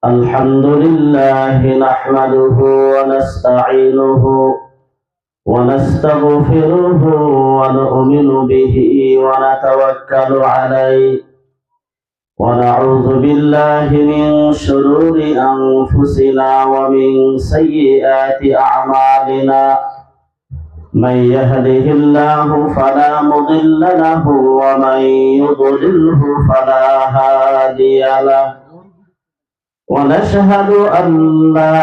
الحمد لله نحمده ونستعينه ونستغفره ونؤمن به ونتوكل عليه ونعوذ بالله من شرور أنفسنا ومن سيئات أعمالنا من يهده الله فلا مضل له ومن يضلله فلا هادي له ونشهد أن لا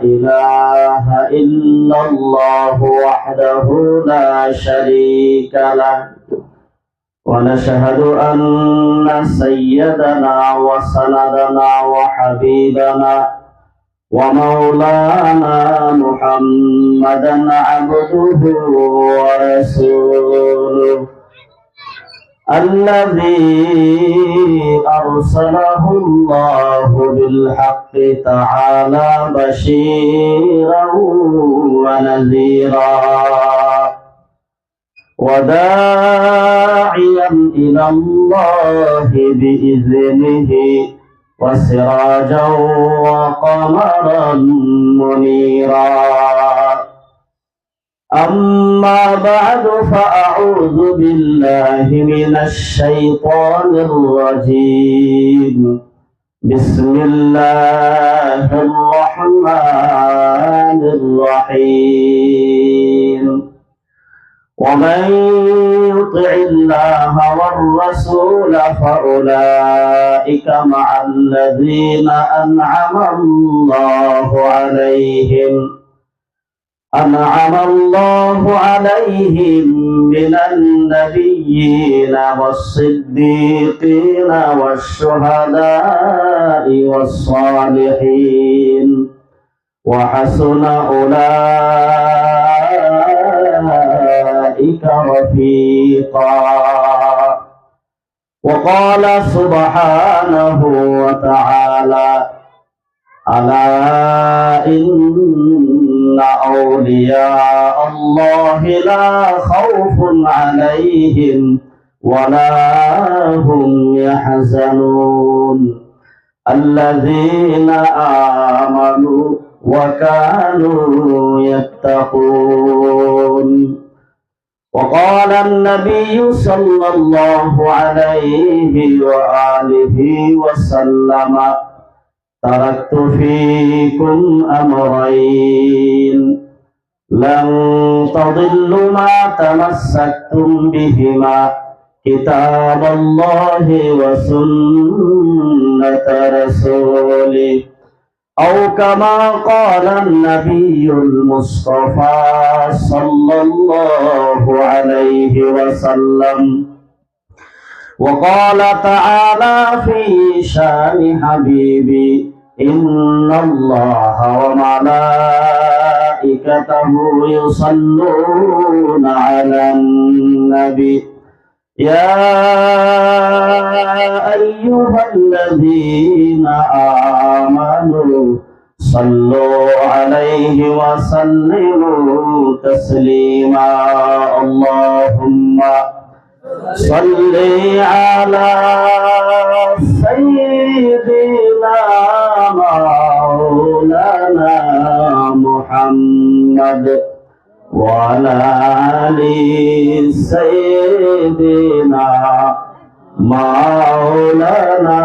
إله إلا الله وحده لا شريك له ونشهد أن سيدنا وسندنا وحبيبنا ومولانا محمدا عبده ورسوله الذي أرسله الله بالحق تعالى بشيرا ونذيرا وداعيا إلى الله بإذنه وسراجا وقمرا منيرا أما بعد فأعوذ بالله من الشيطان الرجيم بسم الله الرحمن الرحيم ومن يطع الله والرسول فأولئك مع الذين أنعم الله عليهم من النبيين والصديقين والشهداء والصالحين وحسن أولئك رفيقا وقال سبحانه وتعالى ألا إن أولياء الله لا خوف عليهم ولا هم يحزنون الذين آمنوا وكانوا يتقون وقال النبي صلى الله عليه وآله وسلم تركت فيكم أمرين لن تضلوا ما تمسكتم بهما كتاب الله وسنة رسوله أو كما قال النبي المصطفى صلى الله عليه وسلم وقال تعالى في شان حبيبي إن الله وملائكته يصلون على النبي يا أيها الذين آمنوا صلوا عليه وسلموا تسليما اللهم صل على سيدنا مولانا محمد وعلى آل سيدنا مولانا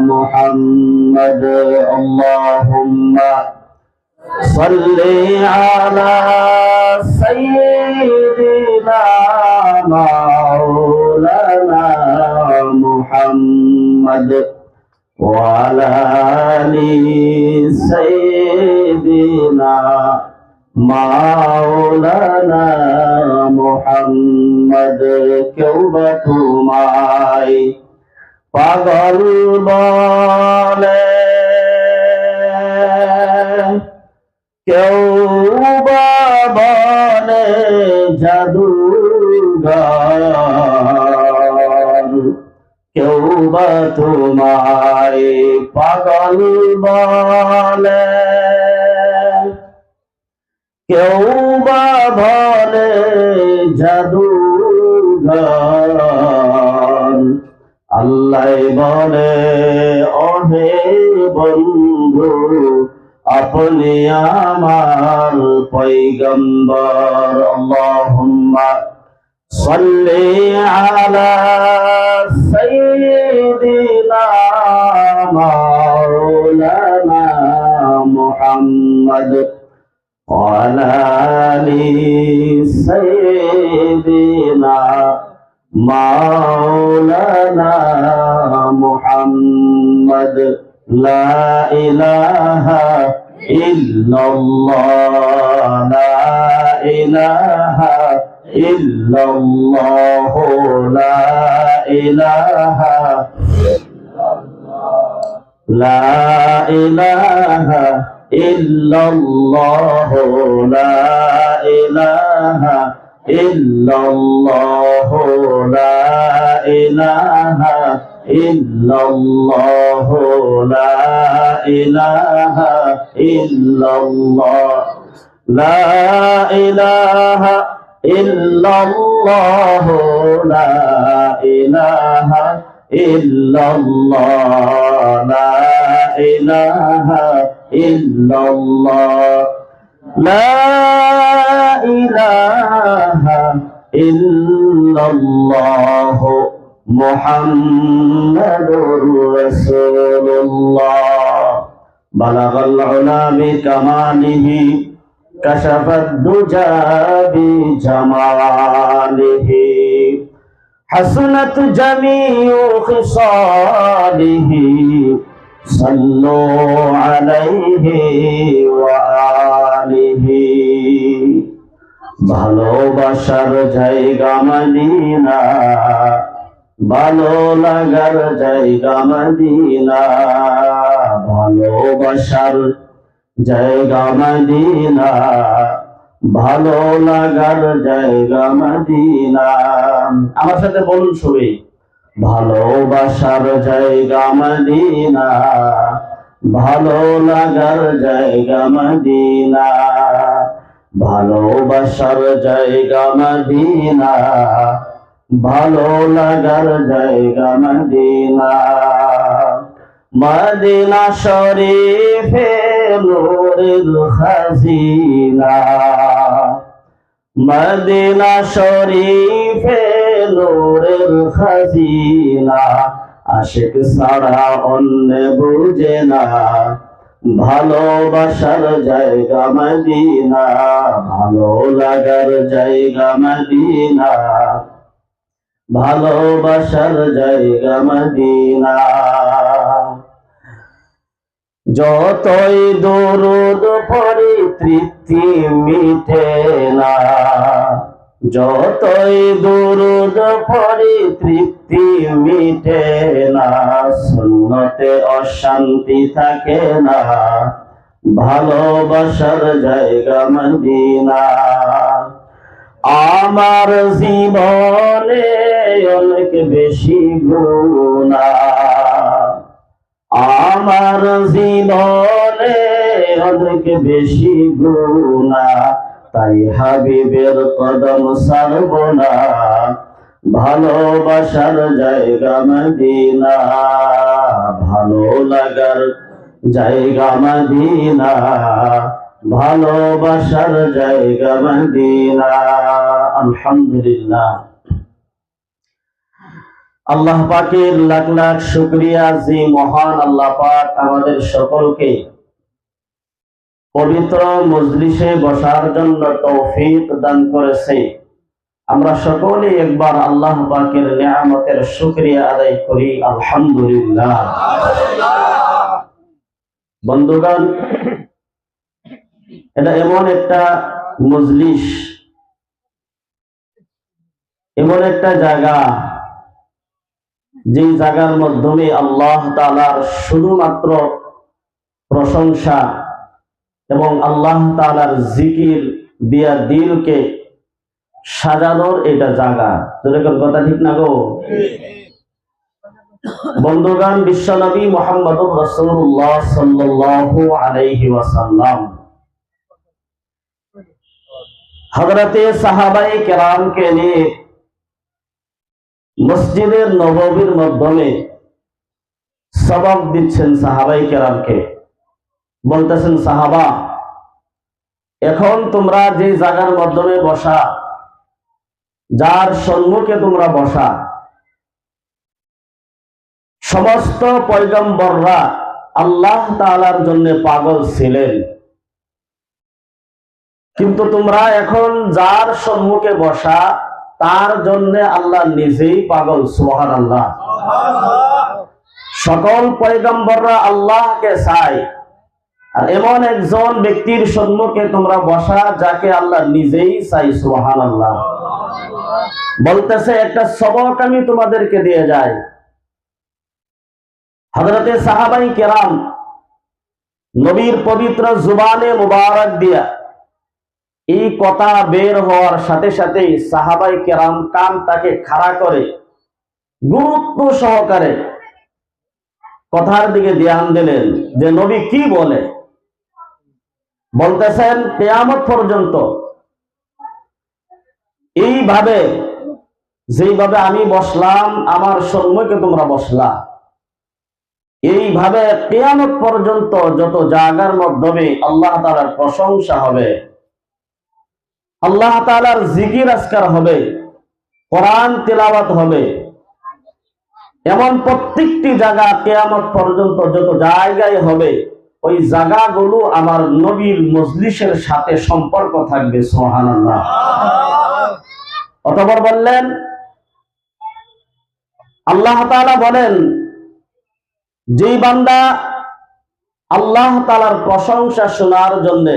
محمد اللهم صل على سيدنا مولانا محمد وعلى آل سيدنا مولانا محمد কেউবা তোমায় পাগল বলে কেউবা বলে জাদুঘর কেউবা তোমায় পাগল বলে কেউবা বলে জাদুঘর আল্লাহ বলে ওহে বন্ধু আপনি আমার পয়গম্বর আল্লাহুম্মা সাল্লি আলা সাইয়্যিদিনা মাওলানা মুহাম্মদ ওয়া আলি সাইয়্যিদিনা মাওলানা মুহাম্মদ লা ইলাহা ইল্লাল্লাহ লা ইলাহা ইল্লাল্লাহ লা ইলাহা লা ইলাহা ইল্লাল্লাহ লা ইলাহা ইল্লাল্লাহ লা ইলাহা ইল্লাল্লাহ লা ইলাহা ইল্লাল্লাহ লা ইলাহা ইল্লাল্লাহ লা ইলাহা ইল্লাল্লাহ লা ইলাহা ইল্লাল্লাহ লা ইলাহা ইল্লাল্লাহ মুহাম্মাদুর রাসূলুল্লাহ বালাগাল উলা বিকামালিহি কাশাফাদ দুজা বিজামালিহি হাসনাত জামিউ খিসালিহি সাল্লু আলাইহি ওয়া আলিহি ভালোবাসার জায়গা মদিনা ভালো লাগার জায়গা মদিনা ভালোবাসার জায়গা মদিনা ভালো লাগার জায়গা মদিনা আমার সাথে বলুন সবাই ভালোবাসার জায়গা মদিনা ভালো লাগার জায়গা মদিনা ভালোবাসার জায়গা মদিনা ভালো লাগার জায়গা মদিনা মদিনা শরীফে নূরের খাজিনা মদিনা শরীফে নূরের খাজিনা আশিক ছাড়া অন্য বুঝে না ভালোবাসার জায়গা মদিনা ভালো লাগার জায়গা মদিনা ভালোবাসার জায়গা মদিনা যতই দরুদ পড়ি তৃপ্তি মিটে না যতই দরুদ পড়ি তৃপ্তি মিটে না সুন্নতে অশান্তি থাকে না ভালোবাসার জায়গা মদিনা আমার জীবনে অনেক বেশি গুনাহ আমার জীবনে অনেক বেশি গুনাহ তাই হাবিবের কদম ছাড়ব না ভালোবাসার জায়গা মদিনা ভালো লাগার জায়গা মদিনা ভালোবাসার জায়গা মদিনা আলহামদুলিল্লাহ আল্লাহ পাকের লাখ লাখ শুকরিয়া যে মহান আল্লাহ পাক আমাদের সকলকে পবিত্র মজলিসে বসার জন্য তৌফিক দান করেছে আমরা সকলে একবার আল্লাহ পাকের নিয়ামতের শুকরিয়া আদায় করি আলহামদুলিল্লাহ বন্ধুগণ এটা এমন একটা মজলিস এমন একটা জায়গা যে জায়গার মাধ্যমে আল্লাহ তাআলার শুধুমাত্র প্রশংসা এবং আল্লাহ তাআলার জিকির দিয়া দিলকে সাজানোর এটা জায়গা যেরকম কথা ঠিক না গো বন্ধুগণ বিশ্বনবী মুহাম্মদুর রাসূলুল্লাহ সাল্লাল্লাহু আলাইহি ওয়াসাল্লাম হযরতে সাহাবায়ে কেরামকে নিয়ে মসজিদের নববীর মাধ্যমে সবক দিচ্ছেন সাহাবাই কেরামকে। বলতেছেন, সাহাবা, এখন তোমরা যে জায়গার মাধ্যমে বসা, যার সম্মুখে তোমরা বসা, সমস্ত পয়গম্বররা আল্লাহ তাআলার জন্য পাগল ছিলেন, কিন্তু তোমরা এখন যার সম্মুখে বসা তার জন্য আল্লাহ নিজেই পাগল। সুবহানাল্লাহ। সকল পয়গম্বররা আল্লাহকে চায়, আর এমন একজন ব্যক্তির সম্মুখে তোমরা বসা যাকে আল্লাহ নিজেই চাই। সুবহানাল্লাহ। বলতেছে, একটা সবক আমি তোমাদেরকে দিয়ে যাই। হযরতে সাহাবাই কেরাম নবীর পবিত্র জুবানে মুবারক দিয়া এই কথা বের হওয়ার সাথে সাথেই সাহাবাই কেরাম কানটাকে খাড়া করে গুরুত্ব সহকারে কথার দিকে ধ্যান দিলেন যে নবী কি বলে। বলতেছেন, কিয়ামত পর্যন্ত এইভাবে যেইভাবে আমি বসলাম, আমার সম্মুখে তোমরা বসলা, এইভাবে কিয়ামত পর্যন্ত যত জায়গার মাধ্যমে আল্লাহ তাআলার প্রশংসা হবে, আল্লাহ তাআলার জিকির আজকার হবে, কোরআন তেলাওয়াত হবে, এমন প্রত্যেকটি জায়গা কিয়ামত পর্যন্ত যত জায়গায় হবে, ওই জায়গাগুলো আমার নবীর মজলিসের সাথে সম্পর্ক থাকবে। সুবহানাল্লাহ। অতঃপর বললেন, আল্লাহ তাআলা বলেন, যেই বান্দা আল্লাহ তাআলার প্রশংসা শোনার জন্য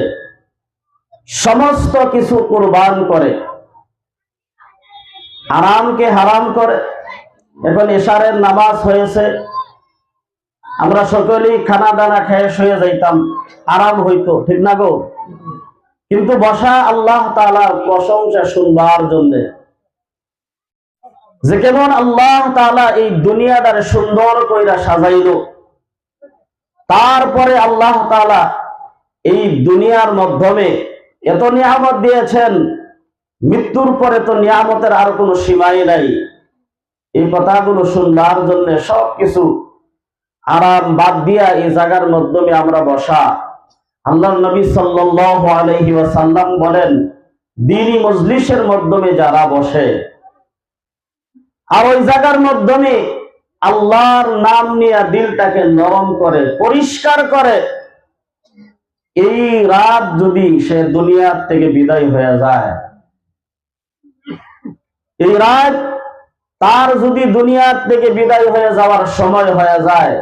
সমস্ত কিছু কুরবান করে, আরামকে হারাম করে। এখন এশারের নামাজ হয়েছে, আমরা সকলেই খানা দানা খেয়ে শুয়ে যাইতাম, আরাম হইতো, ঠিক না গো? কিন্তু বসা আল্লাহ তাআলার প্রশংসা শুনবার জন্য। যে কেমন আল্লাহ তাআলা এই দুনিয়াটারে সুন্দর কইরা সাজাইলো, তারপরে আল্লাহ তাআলা এই দুনিয়ার মাধ্যমে এত নিয়ামত দিয়েছেন, মৃত্যুর পরে তো নিয়ামতের আর কোনো সীমাই নাই। এই কথাগুলো শুনবার জন্য সবকিছু আরাম বাদ দিয়া এই জায়গার মাধ্যমে আমরা বসা। আল্লাহর নবী সাল্লাল্লাহু আলাইহি ওয়াসাল্লাম বলেন, দ্বীনি মজলিসের মাধ্যমে যারা বসে আর ওই জায়গার মাধ্যমে আল্লাহর নাম নিয়ে দিলটাকে নরম করে, পরিষ্কার করে, এই রাত যদি সে দুনিয়ার থেকে বিদায় হয়ে যায়, এই রাত তার যদি দুনিয়ার থেকে বিদায় হয়ে যাওয়ার সময় হয়ে যায়,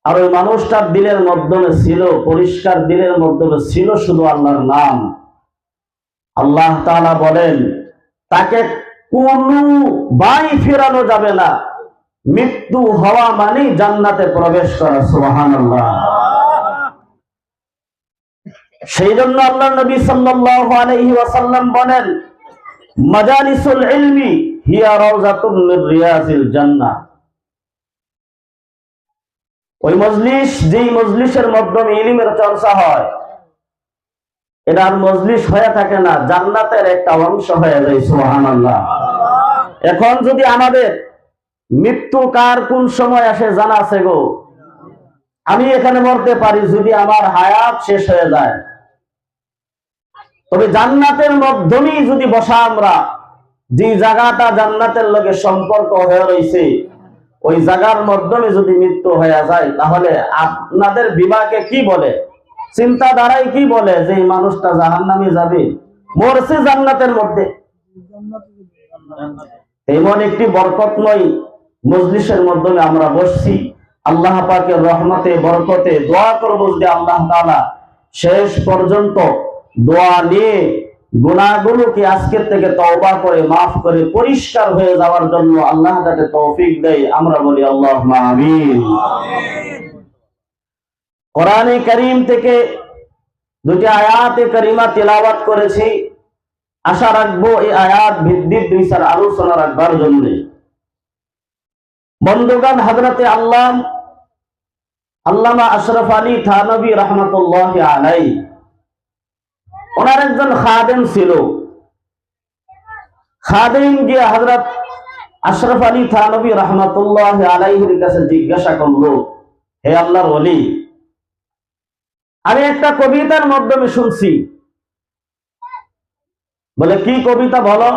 আর ওই মানুষটার দিলের মাধ্যমে ছিল, পরিষ্কার দিলের মাধ্যমে ছিল শুধু আল্লাহর নাম, আল্লাহ তাআলা বলেন তাকে কোনো বাই ফেরানো যাবে না। মৃত্যু হওয়া মানে জান্নাতে প্রবেশ করা। সুবহানাল্লাহ। সেই জন্য আল্লাহর নবী সাল্লাল্লাহু আলাইহি ওয়াসাল্লাম বলেন, মাজালিসুল ইলমি হিয়া রাউযাতুম মির রিয়াজিল জান্নাহ। ওই মজলিস, যেই মজলিসের মাধ্যমে ইলমের চর্চা হয়, এটার মজলিস হয়ে থাকে না, জান্নাতের একটা অংশ হয়ে যায়। সুবহানাল্লাহ। এখন যদি আমাদের মৃত্যু কার কোন সময় আসে জানা আছে গো? আমি এখানে মরতে পারি যদি আমার হায়াত শেষ হয়ে যায়, তবে জান্নাতের মাধ্যমেই যদি বসা আমরা, যে জায়গাটা জান্নাতের লগে সম্পর্ক হয়ে রয়েছে, ওই জায়গার মাধ্যমে যদি মৃত্যু হয়ে যায়, তাহলে আপনাদের বিভাগে কি বলে, চিন্তাধারায় কি বলে যে এই মানুষটা জাহান্নামে যাবে, মরছে জান্নাতের মধ্যে। এমন একটি বরকতময় মজলিসের মাধ্যমে আমরা বসছি। আল্লাহ পাকের রহমতে বরকতে দোয়া করব যে আল্লাহ তাআলা শেষ পর্যন্ত দোয়া নিয়ে গুনাহগুলোকে আজকের থেকে তওবা করে মাফ করে পরিষ্কার হয়ে যাওয়ার জন্য আল্লাহ যাতে তৌফিক দেয়, আমরা বলি আল্লাহুম্মা আমিন। কোরআনে কারীম থেকে দুটি আয়াতে কারিমা তেলাওয়াত করেছি। আশা রাখবো এই আয়াত ভিত্তিক দুই চার আলোচনা রাখবার জন্য। বন্ধুগণ, হযরতে আল্লামা আশরাফ আলী থানভী রাহমাতুল্লাহি আলাইহি, ওনার একজন খাদেম ছিল। খাদেম গিয়ে হযরত আশরাফ আলী থানভী রাহমাতুল্লাহি আলাইহির কাছে জিজ্ঞাসা করলো, হে আল্লাহর ওলি, আমি একটা কবিতার মাধ্যমে শুনছি। বলে, কি কবিতা বলো?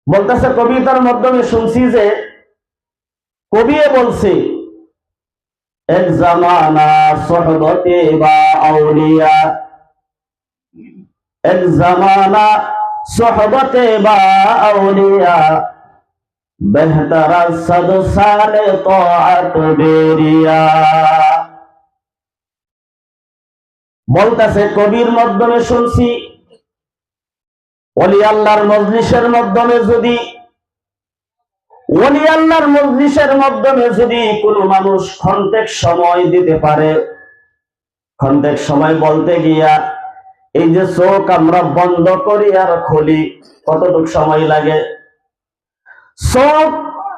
বলতেছে, কবিতার মাধ্যমে শুনছি যে কবি বলছে, এক জামানা সোহবতে বা আউলিয়া, এক জামানা সোহবতে বা আউলিয়া, বেহতর সদ সালে তাআত বেরিয়া। বলতেছে, কবির মাধ্যমে শুনছি, ওলি আল্লাহর মজলিসের মাধ্যমে যদি ওলি আল্লাহর মজলিসের মাধ্যমে যদি কোনো মানুষ ক্ষন্তেক সময় দিতে পারে, ক্ষন্তেক সময় বলতে গিয়া এই যে চোখ আমরা বন্ধ করি আর খুলি, কতটুকু সময় লাগে? চোখ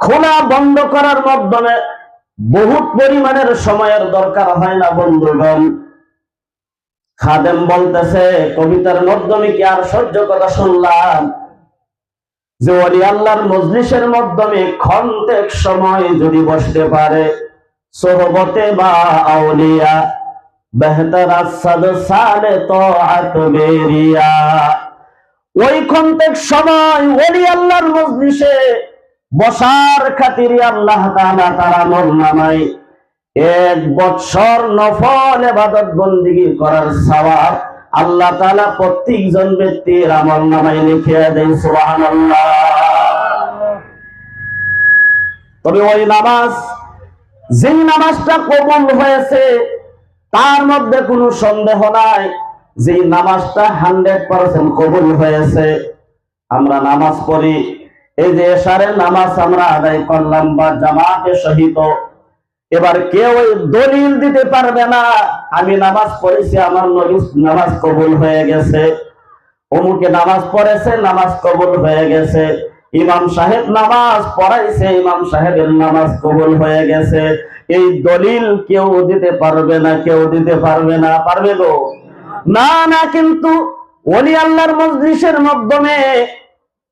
খোলা বন্ধ করার মাধ্যমে বহুত পরিমাণের সময়ের দরকার হয় না বন্ধুগণ। খাদেম বলতেছে, কবিতার মাধ্যমে কি আর সহ্য কথা শুনলাম যে ওলি আল্লাহর মজলিসের মাধ্যমে ক্ষন্তেক সময় যদি বসতে পারে, সোহবতে বা আউলিয়া, বেহতর সাদ সালে তাআত বেরিয়া, ওই ক্ষন্তেক সময় ওলি আল্লাহর মজলিসে বসার খাতিরে আল্লাহ তাআলা তার আমলনামায় 1 বছর নফল ইবাদত বندگی করার সওয়াব আল্লাহ তাআলা প্রত্যেকজন ব্যক্তির আমলনামায় লিখে দেন। সুবহানাল্লাহ। তবে ওই নামাজ, যেই নামাজটা কবুল হয়েছে, তার মধ্যে কোনো সন্দেহ নাই যে নামাজটা 100% কবুল হয়েছে। আমরা নামাজ পড়ি, এই যে এশারের নামাজ আমরা আদায় করলাম বা জামাতে সহিত, এবার কেউ দলিল দিতে পারবে না আমি নামাজ পড়েছি, আমার নামাজ কবুল হয়ে গেছে, অমুকে নামাজ পড়েছে, নামাজ কবুল হয়ে গেছে, ইমাম সাহেব নামাজ পড়াইছে, ইমাম সাহেবের নামাজ কবুল হয়ে গেছে, এই দলিল কেউ দিতে পারবে না, কেউ দিতে পারবে না। পারবে গো? না না। কিন্তু ওলি আল্লাহর মজলিসের মাধ্যমে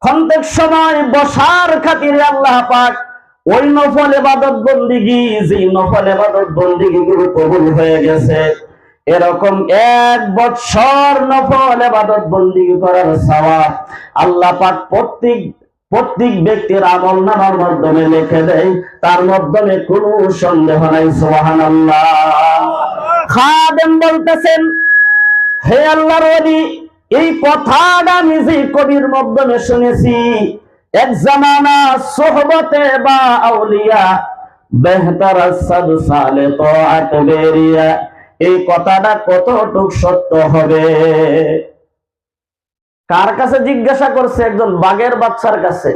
ক্ষন্তেক সময় বসার খাতিরে আল্লাহ পাক ওই নফল ইবাদত বندگی, যে নফল ইবাদত বندگی গুলো কবুল হয়ে গেছে, এরকম 1 বছর নফল ইবাদত বندگی করার সওয়াব আল্লাহ পাক প্রত্যেক ব্যক্তির আমলনামার মাধ্যমে লিখে দেয়, তার মাধ্যমে কোনো সন্দেহ নাই। সুবহানাল্লাহ। খাদেম বলতেছেন, হে আল্লাহর ওলি, এই কথাটা আমি যে কবির মাধ্যমে শুনেছি, এক জামানা সোহবতে বা আউলিয়া, বেহতর সাদ সালে তাআত বেরিয়া, এই কথাটা কতটুকু সত্য হবে? কার কাছে জিজ্ঞাসা করছে? একজন বাঘের বাচ্চার কাছে।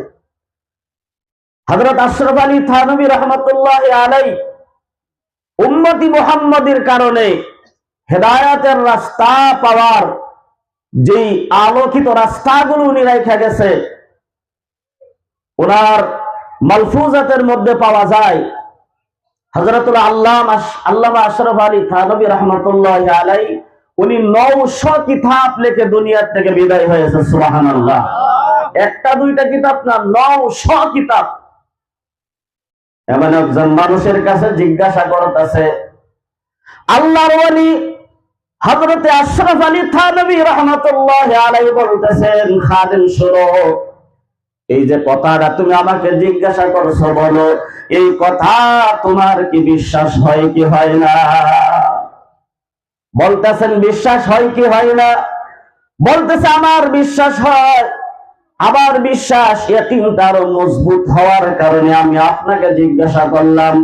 হযরত আশরাফ আলী থানভী রাহমাতুল্লাহি আলাইহি উম্মতি মুহাম্মাদের কারণে হেদায়েতের রাস্তা পাওয়ার যেই আলোকিত রাস্তাগুলো উনি রেখে গেছে, ওনার মালফুজাতের মধ্যে পাওয়া যায় হযরতুল আল্লামা আশরাফ আলী থানভী রাহমাতুল্লাহি আলাইহি উনি 900 কিতাব লিখে দুনিয়া থেকে বিদায় হয়েছে। সুবহানাল্লাহ। একটা দুইটা কিতাব না, 900 কিতাব। এমন একজন মানুষের কাছে জিজ্ঞাসা করতেছে, আল্লাহর ওলি হযরতে আশরাফ আলী থানভী রাহমাতুল্লাহি আলাইহি বলতেছেন, খাদেম শুনো, এই যে কথাটা তুমি আমাকে জিজ্ঞাসা করছো, বলো এই কথা তোমার কি বিশ্বাস হয় কি হয় না? বলতেছেন, বিশ্বাস হয় কি হয় না? বলতেছে, আমার বিশ্বাস হয়। আবার বিশ্বাস ইয়াকিনটা আরো মজবুত হওয়ার কারণে আমি আপনাকে জিজ্ঞাসা করলাম।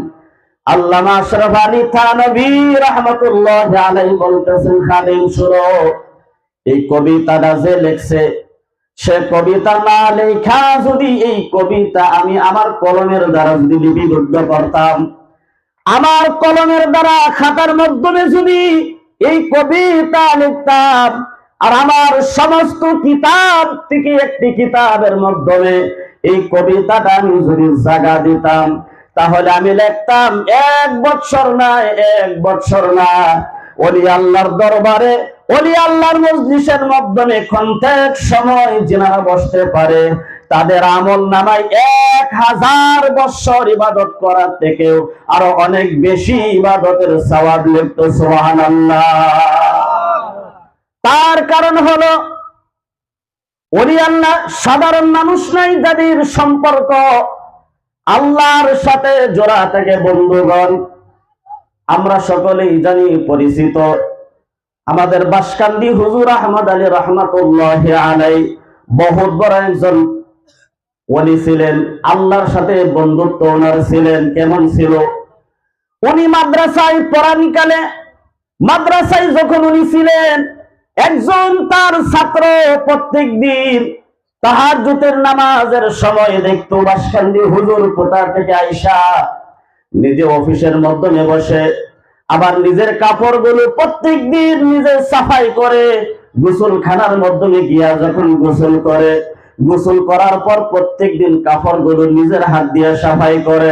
আল্লামা আশরাফ আলী থানভী রাহমাতুল্লাহি আলাইহি বলতেছেন, খাদেম শুনো, এই কবিতাটা যে লিখছে, সে কবিতা না লেখা যদি এই কবিতা আমি আমার কলমের দ্বারা যদি লিপিবদ্ধ করতাম, আমার কলমের দ্বারা খাতার মাধ্যমে যদি এই কবিতা লিখতাম, আর আমার সমস্ত কিতাব থেকে একটি কিতাবের মাধ্যমে এই কবিতাটা আমি যদি জায়গা দিতাম, তাহলে আমি লিখতাম 1 বছর না, 1 বছর না, ওলি আল্লাহর দরবারে, ওলি আল্লাহর মজলিসের মাধ্যমে ক্ষন্তেক সময় যিনারা বসতে পারে, তাদের আমল নামায় 1000 বছর ইবাদত করার থেকেও আরো অনেক বেশি ইবাদতের সওয়াব লিখত। সুবহানাল্লাহ। তার কারণ হলো ওলি আল্লাহ সাধারণ মানুষ নাই, যাদের সম্পর্ক আল্লাহর সাথে জোড়া থাকে। বন্ধুগণ, আমরা সকলেই জানি, পরিচিত, আমাদের বাসকান্দি হুজুর আহমদ আলী রহমাতুল্লাহি আলাইহি বহুত বড় একজন ওলি ছিলেন। আল্লাহর সাথে বন্ধুত্ব ওনার ছিলেন। কেমন ছিল? উনি মাদ্রাসায় পড়ানিকালে, মাদ্রাসায় যখন উনি ছিলেন, একজন তার ছাত্র প্রত্যেক দিন তাহাজ্জুদের নামাজের সময় দেখতো বাসকান্দি হুজুর কোথা থেকে আইসা নিজে অফিসের মাধ্যমে বসে, আবার নিজের কাপড়গুলো প্রত্যেক দিন নিজে সাফাই করে, গোসলখানার মাধ্যমে গিয়া যখন গোসল করে, গোসল করার পর প্রত্যেক দিন কাপড়গুলো নিজের হাত দিয়ে সাফাই করে।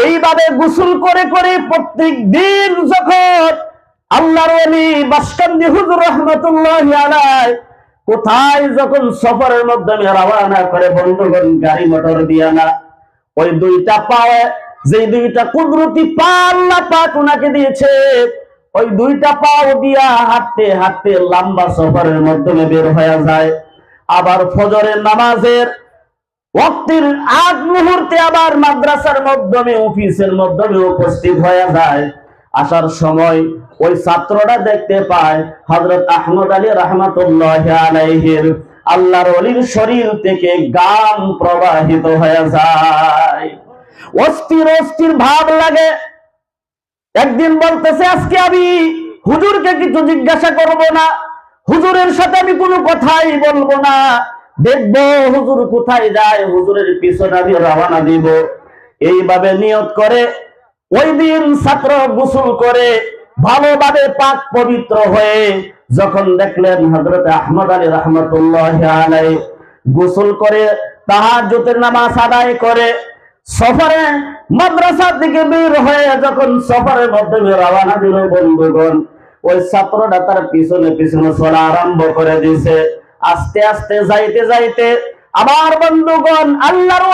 এইভাবে গোসল করে করে প্রত্যেক দিন যখন আল্লাহর ওলি বাসকান্দি হুজুর রাহমাতুল্লাহি আলাইহি কোথায় যখন সফরের মাধ্যমে রওনা করে, বন্ধুগণ, গাড়ি মোটর দিয়া না, ওই দুইটা পায়ে যে দুইটা কুদরতি পা আল্লাহ পাক ওনাকে দিয়েছে, ওই দুইটা পাও দিয়া হাঁটতে হাঁটতে লম্বা সফরের মাধ্যমে বের হয়ে যায়। আবার ফজরের নামাজের ওয়াক্তের আগ মুহূর্তে আবার মাদ্রাসার মাধ্যমে, অফিসের মাধ্যমে উপস্থিত হয়ে যায়। আসার সময় ওই ছাত্রটা দেখতে পায় হযরত আহমদ আলী রাহমাতুল্লাহি আলাইহির আল্লাহর ওলির শরীর থেকে গাম প্রবাহিত হয়ে যায়। অস্থির অস্থির ভাব লাগে। একদিন বলতেছে, আজকে আমি হুজুরকে কিছু জিজ্ঞাসা করব না, হুজুরের সাথে আমি কোনো কথাই বলবো না, দেখবো হুজুর কোথায় যায়, হুজুরের পিছনে আমি রওনা দিব। এইভাবে নিয়ত করে ওই দিন ছাত্র গোসল করে ভালোভাবে পাক পবিত্র হয়ে যখন দেখলেন হযরত আহমদ আলী রাহমাতুল্লাহি আলাইহি গোসল করে তাহাজ্জুদের নামাজ আদায় করে সফরে মাদ্রাসা থেকে বের হয়ে যখন সফরের মাধ্যমে রওনা দিল, বন্ধুগণ, ওই ছাত্রটা তার পিছনে পিছনে চলা আরম্ভ করে দিয়েছে। আস্তে আস্তে যাইতে যাইতে আমার বন্ধুগণ, আল্লাহর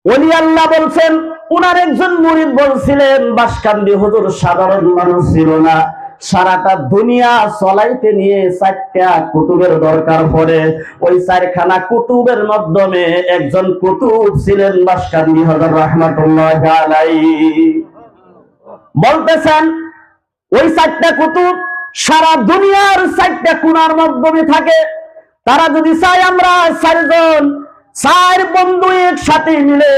ওলি আল্লাহ বলছেন, উনার একজন মুরিদ বলছিলেন, বাসকান্দি হুজুর সাধারণ মানুষ ছিল না, সারাটা দুনিয়া চলাইতে নিয়ে 4টা কুতুবের দরকার পড়ে। ওই 4খানা কুতুবের মাধ্যমে একজন কুতুব ছিলেন বাসকান্দি হযরত রাহমাতুল্লাহি আলাইহি। বলতেছেন, ওই 4টা কুতুব সারা দুনিয়ার 4টা কোণার মাধ্যমে থাকে। তারা যদি চায় আমরা 4 বন্ধু একসাথে মিলে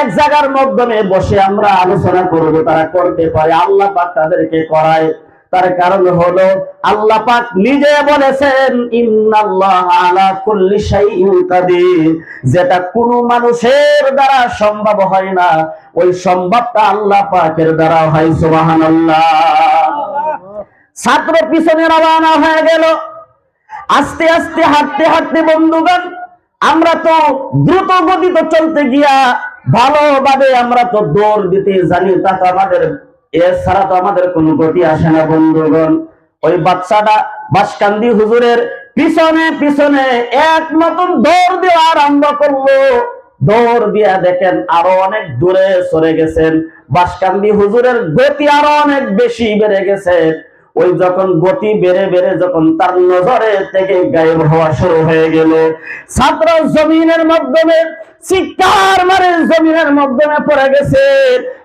এক জায়গার মাধ্যমে বসে আমরা আলোচনা করব, তারা করতে পারে। আল্লাহ পাক তাদেরকে করায়। তার কারণ হলো আল্লাহ পাক নিজে বলেছেন, ইন্নাল্লাহা আলা কুল্লি শাইইন কাদির, যেটা কোনো মানুষের দ্বারা সম্ভব হয় না, ওই সম্ভবটা আল্লাহ পাকের দ্বারা হয়। সুবহানাল্লাহ। ছাত্র পিছনে রওনা হয়ে গেল। আস্তে আস্তে হাঁটতে হাঁটতে, বন্ধুগণ, আমরা তো দ্রুত গতিতে চলতে গিয়া ভালোভাবে আমরা তো দৌড় দিতে জানি, তা তো আমাদের এছাড়া তো আমাদের কোনো গতি আসে না। বন্ধুগণ, ওই বাচ্চাটা বাসকান্দি হুজুরের পিছনে পিছনে এক নতুন দৌড় দেওয়া আরম্ভ করলো। দৌড় দিয়া দেখেন আরো অনেক দূরে সরে গেছেন। বাসকান্দি হুজুরের গতি আরো অনেক বেশি বেড়ে গেছে। ওই যখন গতি বেড়ে বেড়ে যখন তার নজরে থেকে গায়েব হওয়া শুরু হয়ে গেল, ছাত্র জমিনের মাধ্যমে চিৎকার মারে জমিনের মাধ্যমে পড়ে গেছে,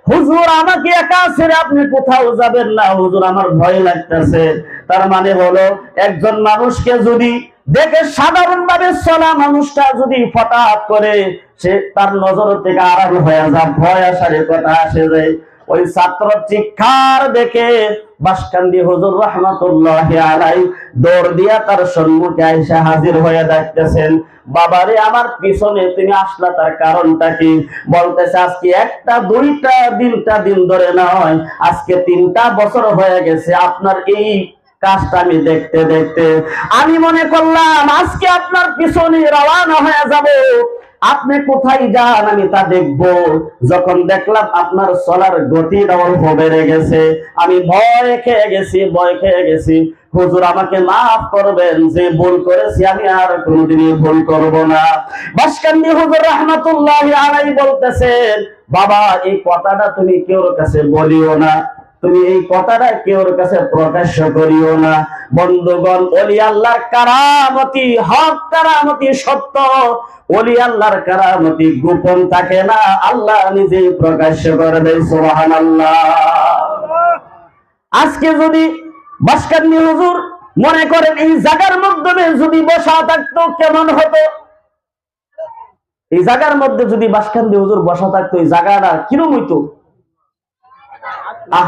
হুজুর আমাকে একা ছেড়ে আপনি কোথাও যাবেন না, হুজুর আমার ভয় লাগতেছে। তার মানে হলো, একজন মানুষকে যদি দেখে সাধারণ ভাবে চলা মানুষটা যদি হঠাৎ করে সে তার নজর থেকে আড়াল হয়ে যায়, ভয় আসার কথা আসে যায়। ওই ছাত্র চিৎকার দেখে বাসকান্দি হুজুর রাহমাতুল্লাহি আলাইহি দৌড় দিয়া তার সম্মুখে আইসা হাজির হয়ে দেখতেছেন, বাবারে আমার পিছনে তুমি আসলা, তার কারণটা কি? বলতেছে, আজকে 1টা 2টা 3টা দিন ধরে নয়, আজকে 3টা বছর হয়ে গেছে আপনার এই কাজটা আমি দেখতে দেখতে আমি মনে করলাম আজকে আপনার পিছনে রওনা হয়ে যাব, আপনি কোথায় যান আমি তা দেখব। যখন দেখলাম আপনার চলার গতিটা অল্প বেড়ে গেছে, আমি ভয় খেয়ে গেছি। হুজুর আমাকে মাফ করবেন, যে ভুল করেছি আমি আর কোনোদিনই ভুল করব না। বাসকান্দি হুজুর রাহমাতুল্লাহি আলাইহি বলতেছেন, বাবা এই কথাটা তুমি কেউর কাছে বলিও না, তুমি এই কথাটা কেউর কাছে প্রকাশ্য করিও না। বন্ধুগণ, ওলি আল্লাহর কারামতি হক, কারামতি সত্য। ওলি আল্লাহর কারামতি গোপন থাকে না, আল্লাহ নিজেই প্রকাশ্য করে দেয়। সুবহানাল্লাহ। আজকে যদি বাসকান্দি হুজুর মনে করেন এই জায়গার মাধ্যমে যদি বসা থাকতো কেমন হতো? এই জায়গার মধ্যে যদি বাসকান্দি হুজুর বসা থাকতো এই জায়গাটা কিরম হইতো?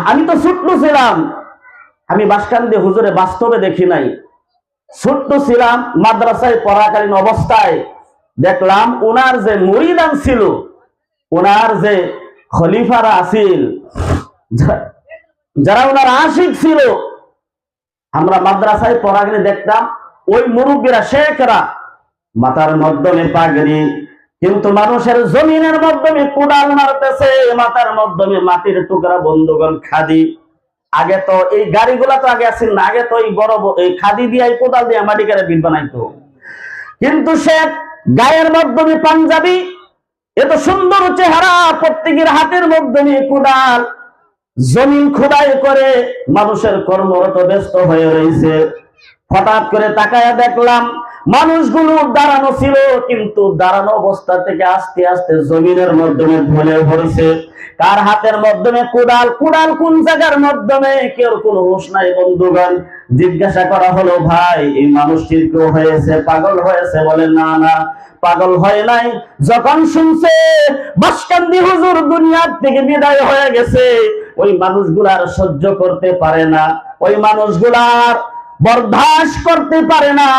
আমি তো ছোট্ট ছিলাম, আমি বাসকান্দি হুজুরে বাস্তবে দেখি নাই। ছোট্ট ছিলাম, মাদ্রাসায় পড়াকালীন অবস্থায় দেখলাম ওনার যে মুরিদান ছিল, ওনার যে খলিফারা আছিল, যারা ওনার আশিক ছিল, আমরা মাদ্রাসায় পড়াকালে দেখতাম ওই মুরব্বীরা, শেখরা মাথার মাধ্যমে পাগড়ি, কিন্তু মানুষের জমিনের মাধ্যমে কোদাল মারতেছে, মাথার মাধ্যমে মাটির টুকরা। বন্ধুগণ, খাদি, আগে তো এই গাড়িগুলা তো আগে আসেন না, আগে তো এই বড় এই খাদি দিয়ে কোদাল দিয়ে মাটি কেটে বিট বানাইতো। কিন্তু সে গায়ের মাধ্যমে পাঞ্জাবি, এত সুন্দর চেহারা, প্রত্যেকের হাতের মাধ্যমে কোদাল, জমিন খোদাই করে মানুষের কর্মরত ব্যস্ত হয়ে রয়েছে। হঠাৎ করে তাকায়া দেখলাম মানুষগুলো দাঁড়ানো ছিল, কিন্তু দাঁড়ানো অবস্থা থেকে আস্তে আস্তে জমিনের মাধ্যমে ঢলে পড়েছে। কার হাতের মাধ্যমে কোদাল, কোদাল কোন জায়গার মাধ্যমে, কেউ কোনো হুঁশ নাই। বন্ধুগণ, জিজ্ঞাসা করা হলো, ভাই এই মানুষটির কেউ হয়েছে, পাগল হয়েছে? বলে না না, পাগল হয় নাই। যখন শুনছে বাসকান্দি হুজুর দুনিয়ার থেকে বিদায় হয়ে গেছে, ওই মানুষগুলার সহ্য করতে পারে না, ওই মানুষগুলার বরদাস্ত করতে পারে না।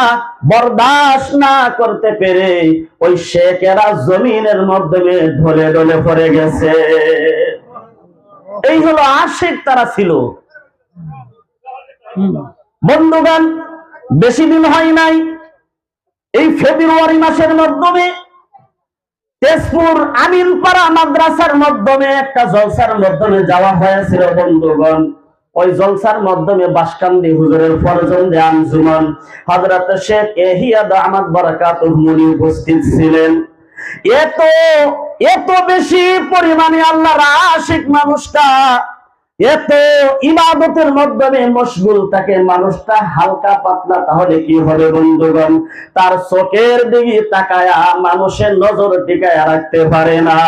বরদাস্ত না করতে পেরে ওই শেখেরা জমিনের মাধ্যমে ঢলে ঢলে পড়ে গেছে। এই হলো আশিক, তারা ছিল। বন্ধুগণ, বেশি দিন হয় নাই, এই ফেব্রুয়ারি মাসের মাধ্যমে তেজপুর আমিনপাড়া মাদ্রাসার মাধ্যমে একটা জলসার মাধ্যমে যাওয়া হয়েছিল। বন্ধুগণ, ওই জলসার মাধ্যমে বাসকান্দি হুজুরের ফরজন্দে আঞ্জুমান হযরত শেখ ইহিয়া দামাত বারাকাতুহু মুনি উপস্থিত ছিলেন। এত বেশি পরিমাণে আল্লাহর আশিক মানুষটা, এত ইবাদতের মাধ্যমে মশগুল থাকে মানুষটা, হালকা পাতলা তাহলে কি হবে? বন্ধুগণ, তার চোখের দিকে তাকায়া মানুষের নজর টিকায়া রাখতে পারে না।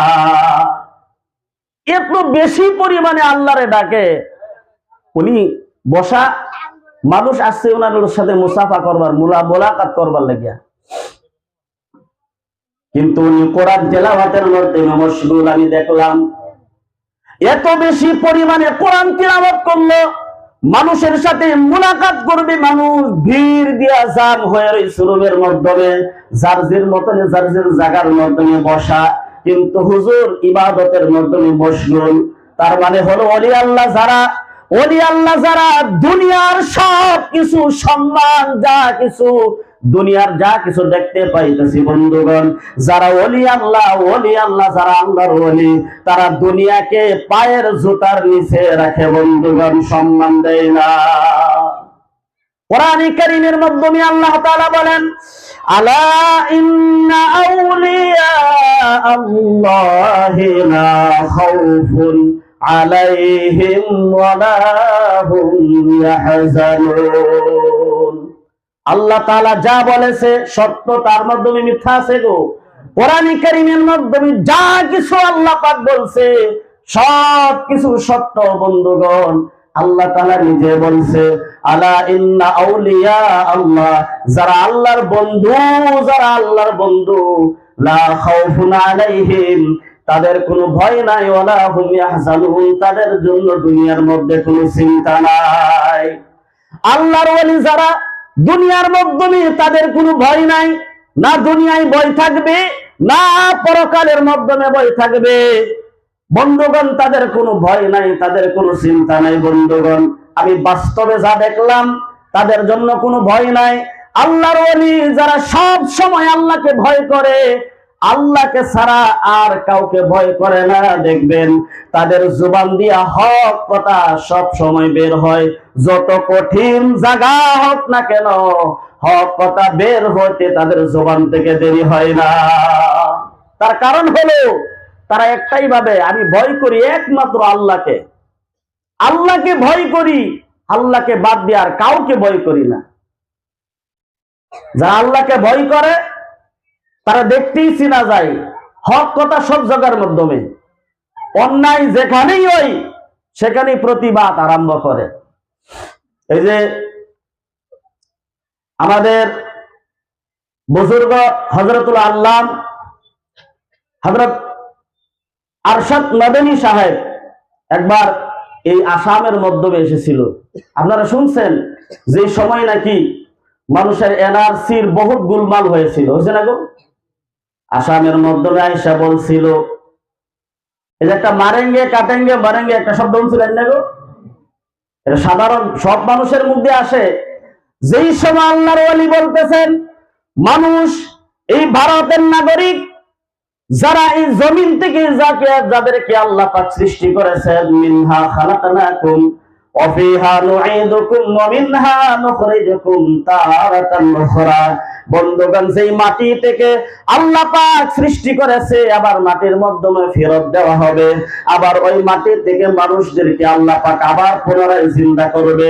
এত বেশি পরিমাণে আল্লাহরে ডাকে। উনি বসা মানুষ আসছে ওনার সাথে মুসাফা করবার, মোলাকাত করবার লাগিয়া, কিন্তু উনি কোরআন তেলাওয়াতের মধ্যে মশগুল। আমি দেখলাম এত বেশি পরিমাণে কোরআন তিলাওয়াত করলো, মানুষের সাথে মুলাকাত করবে, মানুষ ভিড় দিয়া জাম হয়ে রয়েছে রুমের মাধ্যমে, যার যার মতনে যার যার জায়গার মাধ্যমে বসা, কিন্তু হুজুর ইবাদতের মাধ্যমে মশগুল। তার মানে হলো ওলি আল্লাহ যারা, ওলি আল্লাহ যারা দুনিয়ার সব কিছু সম্মান, যা কিছু দুনিয়ার যা কিছু দেখতে পাইতেছি, বন্ধুগণ, যারা ওলি আল্লাহ যারা আল্লাহর ওলি, তারা দুনিয়াকে পায়ের জুতার নিচে রাখে। বন্ধুগণ, সম্মান দেয় না। কোরআন কারীমের মাধ্যমে আল্লাহ তাআলা বলেন, আলা ইন্না আউলিয়া আল্লাহি লা খাউফুন আলাইহিম ওয়ালা হুম ইয়াহজানুন। আল্লাহ তাআলা যা বলেছে সত্য, তার মাধ্যমে মিথ্যা আছে গো। কোরআন কারীমের মাধ্যমে যা কিছু আল্লাহ পাক বলছে সব কিছু সত্য। বন্ধুগণ, আল্লাহ তাআলা নিজে বলছে, আলা ইন্না আউলিয়া আল্লাহ, যারা আল্লাহর বন্ধু, লা খাউফুন আলাইহিম, তাদের কোনো ভয় নাই, ওয়ালা হুম ইয়াহজানুন, তাদের জন্য দুনিয়ার মধ্যে কোনো চিন্তা নাই। আল্লাহর ওলি যারা দুনিয়ার মাধ্যমে, তাদের কোনো ভয় নাই, না দুনিয়ায় ভয় থাকবে, না পরকালের মাধ্যমে ভয় থাকবে। বন্ধুগণ, তাদের কোনো ভয় নাই, তাদের কোনো চিন্তা নাই। বন্ধুগণ, আমি বাস্তবে যা দেখলাম, তাদের জন্য কোনো ভয় নাই। আল্লাহর ওলি যারা সব সময় আল্লাহকে ভয় করে, আল্লাহকে ছাড়া আর কাউকে ভয় করে না, দেখবেন তাদের জুবান দিয়া হক কথা সব সময় বের হয়। যত কঠিন জায়গা হোক না কেন, হক কথা বের হতে তাদের জুবান থেকে দেরি হয় না। তার কারণ হলো তারা একটাই ভাবে, আমি ভয় করি একমাত্র আল্লাহকে, আল্লাহকে ভয় করি, আল্লাহকে বাদ দিয়ে আর কাউকে ভয় করি না। যারা আল্লাহকে ভয় করে তারা দেখতেই চিনা যায় হক কথা সব জায়গার মাধ্যমে, অন্যায় যেখানেই হয় সেখানেই প্রতিবাদ আরম্ভ করে। এই যে আমাদের বুজুর্গ হযরতুল আল্লাম হযরত আরশাদ মাদানী সাহেব একবার এই আসামের মাধ্যমে এসেছিল। আপনারা শুনছেন যে সময় নাকি মানুষের এনআরসির বহুত গোলমাল হয়েছিল, হয়েছে না গো? আসামের মাধ্যমে আইসা বলছিল, এই যে একটা মারেঙ্গে কাটেঙ্গে মারেঙ্গে একটা শব্দ বলছিলেন না গো, এটা সাধারণ সব মানুষের মধ্যে আসে। যেই সময় আল্লাহর ওয়ালি বলতেছেন মানুষ এই ভারতের নাগরিক যারা এই জমিন থেকে যাদেরকে আল্লাহ পাক সৃষ্টি করেছেন, মিনহা খালাকনাকুম ওয়া ফিহা নুঈদুকুম ওয়া মিনহা নুখরিজুকুম তারাতান উখরা। বন্ধুগণ, যেই মাটি থেকে আল্লাহ পাক সৃষ্টি করেছে আবার মাটির মাধ্যমে ফেরত দেওয়া হবে, আবার ওই মাটি থেকে মানুষদেরকে আল্লাহ পাক আবার পুনরায় জিন্দা করবে।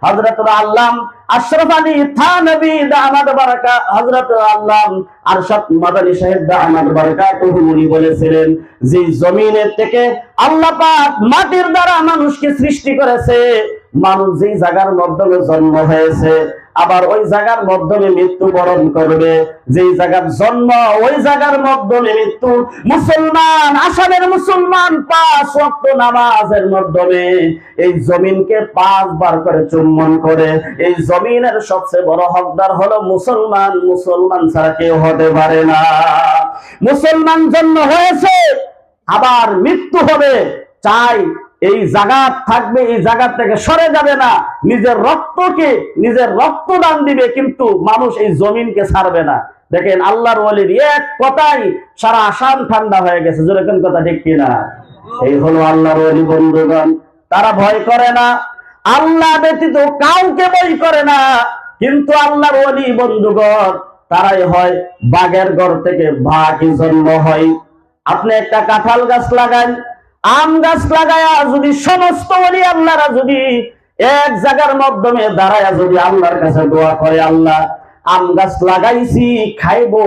হযরতুল আল্লাম আশরাফ আলী থানভী দামাত বারাকাত, হযরতুল আল্লাম আরশাদ মাদানী সাহেব দামাত বারাকাতুহু উনি বলেছিলেন যে জমিনের থেকে আল্লাহ পাক মাটির দ্বারা মানুষকে সৃষ্টি করেছে, মানুষ যেই জায়গার মাধ্যমে জন্ম হয়েছে আবার ওই জায়গার মাধ্যমে মৃত্যুবরণ করবে, যেই জায়গার জন্ম ওই জায়গার মাধ্যমে মৃত্যু। মুসলমান, আসামের মুসলমান 5 ওয়াক্ত নামাজের মাধ্যমে এই জমিনকে 5 বার করে চুম্বন করে। এই জমিনের সবচেয়ে বড় হকদার হলো মুসলমান, মুসলমান ছাড়া কেউ হতে পারে না। মুসলমান জন্ম হয়েছে আবার মৃত্যু হবে, চাই এই জায়গা থাকবে, এই জায়গা থেকে সরে যাবে না, নিজের রক্তকে নিজের রক্তদান দিবে, কিন্তু মানুষ এই জমিনকে ছাড়বে না। দেখেন আল্লাহর ওয়ালির এক কথাই সারা আসাম ঠান্ডা হয়ে গেছে, যেরকম কথা ঠিক কিনা? এই হলো আল্লাহর ওয়ালি বন্ধুগণ। তারা ভয় করে না, আল্লাহ ব্যতীত কাউকে ভয় করে না, কিন্তু আল্লাহর ওয়ালি বন্ধুগণ তারাই হয় বাঘের ঘর থেকে বাঘই জন্ম হয়। আপনি একটা কাঁঠাল গাছ লাগান, আম গাছ লাগায়া যদি সমস্ত ওলি আল্লাহরা যদি এক জায়গার মাধ্যমে দাঁড়ায়া যদি আল্লাহর কাছে দোয়া করে, আল্লাহ আম গাছ লাগাইছি খাইবো,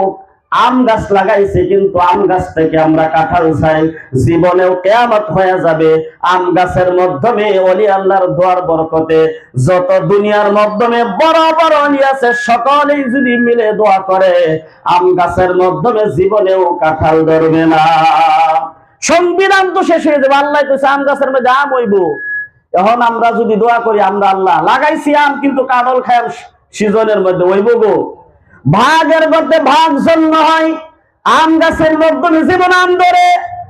আম গাছ লাগাইছি কিন্তু আম গাছ থেকে আমরা কাঁঠাল চাই, জীবনেও কিয়ামত হয়ে যাবে। আম গাছের মাধ্যমে ওলি আল্লাহর দোয়ার বরকতে যত দুনিয়ার মাধ্যমে বড় বড় ওলি আছে সকলেই যদি মিলে দোয়া করে, আম গাছের মাধ্যমে জীবনেও কাঁঠাল ধরবে না। সংবিধান তো শেষ হয়ে যাবে, আল্লাহ কইছে আম গাছের মধ্যে আম হইব। এখন আমরা যদি দোয়া করি, আমরা আল্লাহ লাগাইছি আম কিন্তু কাঁঠাল খায় সিজনের মধ্যে হইব গো। ভাগের মধ্যে ভাগ জন্ম হয়, আম গাছের মাধ্যমে যেমন আম ধরে,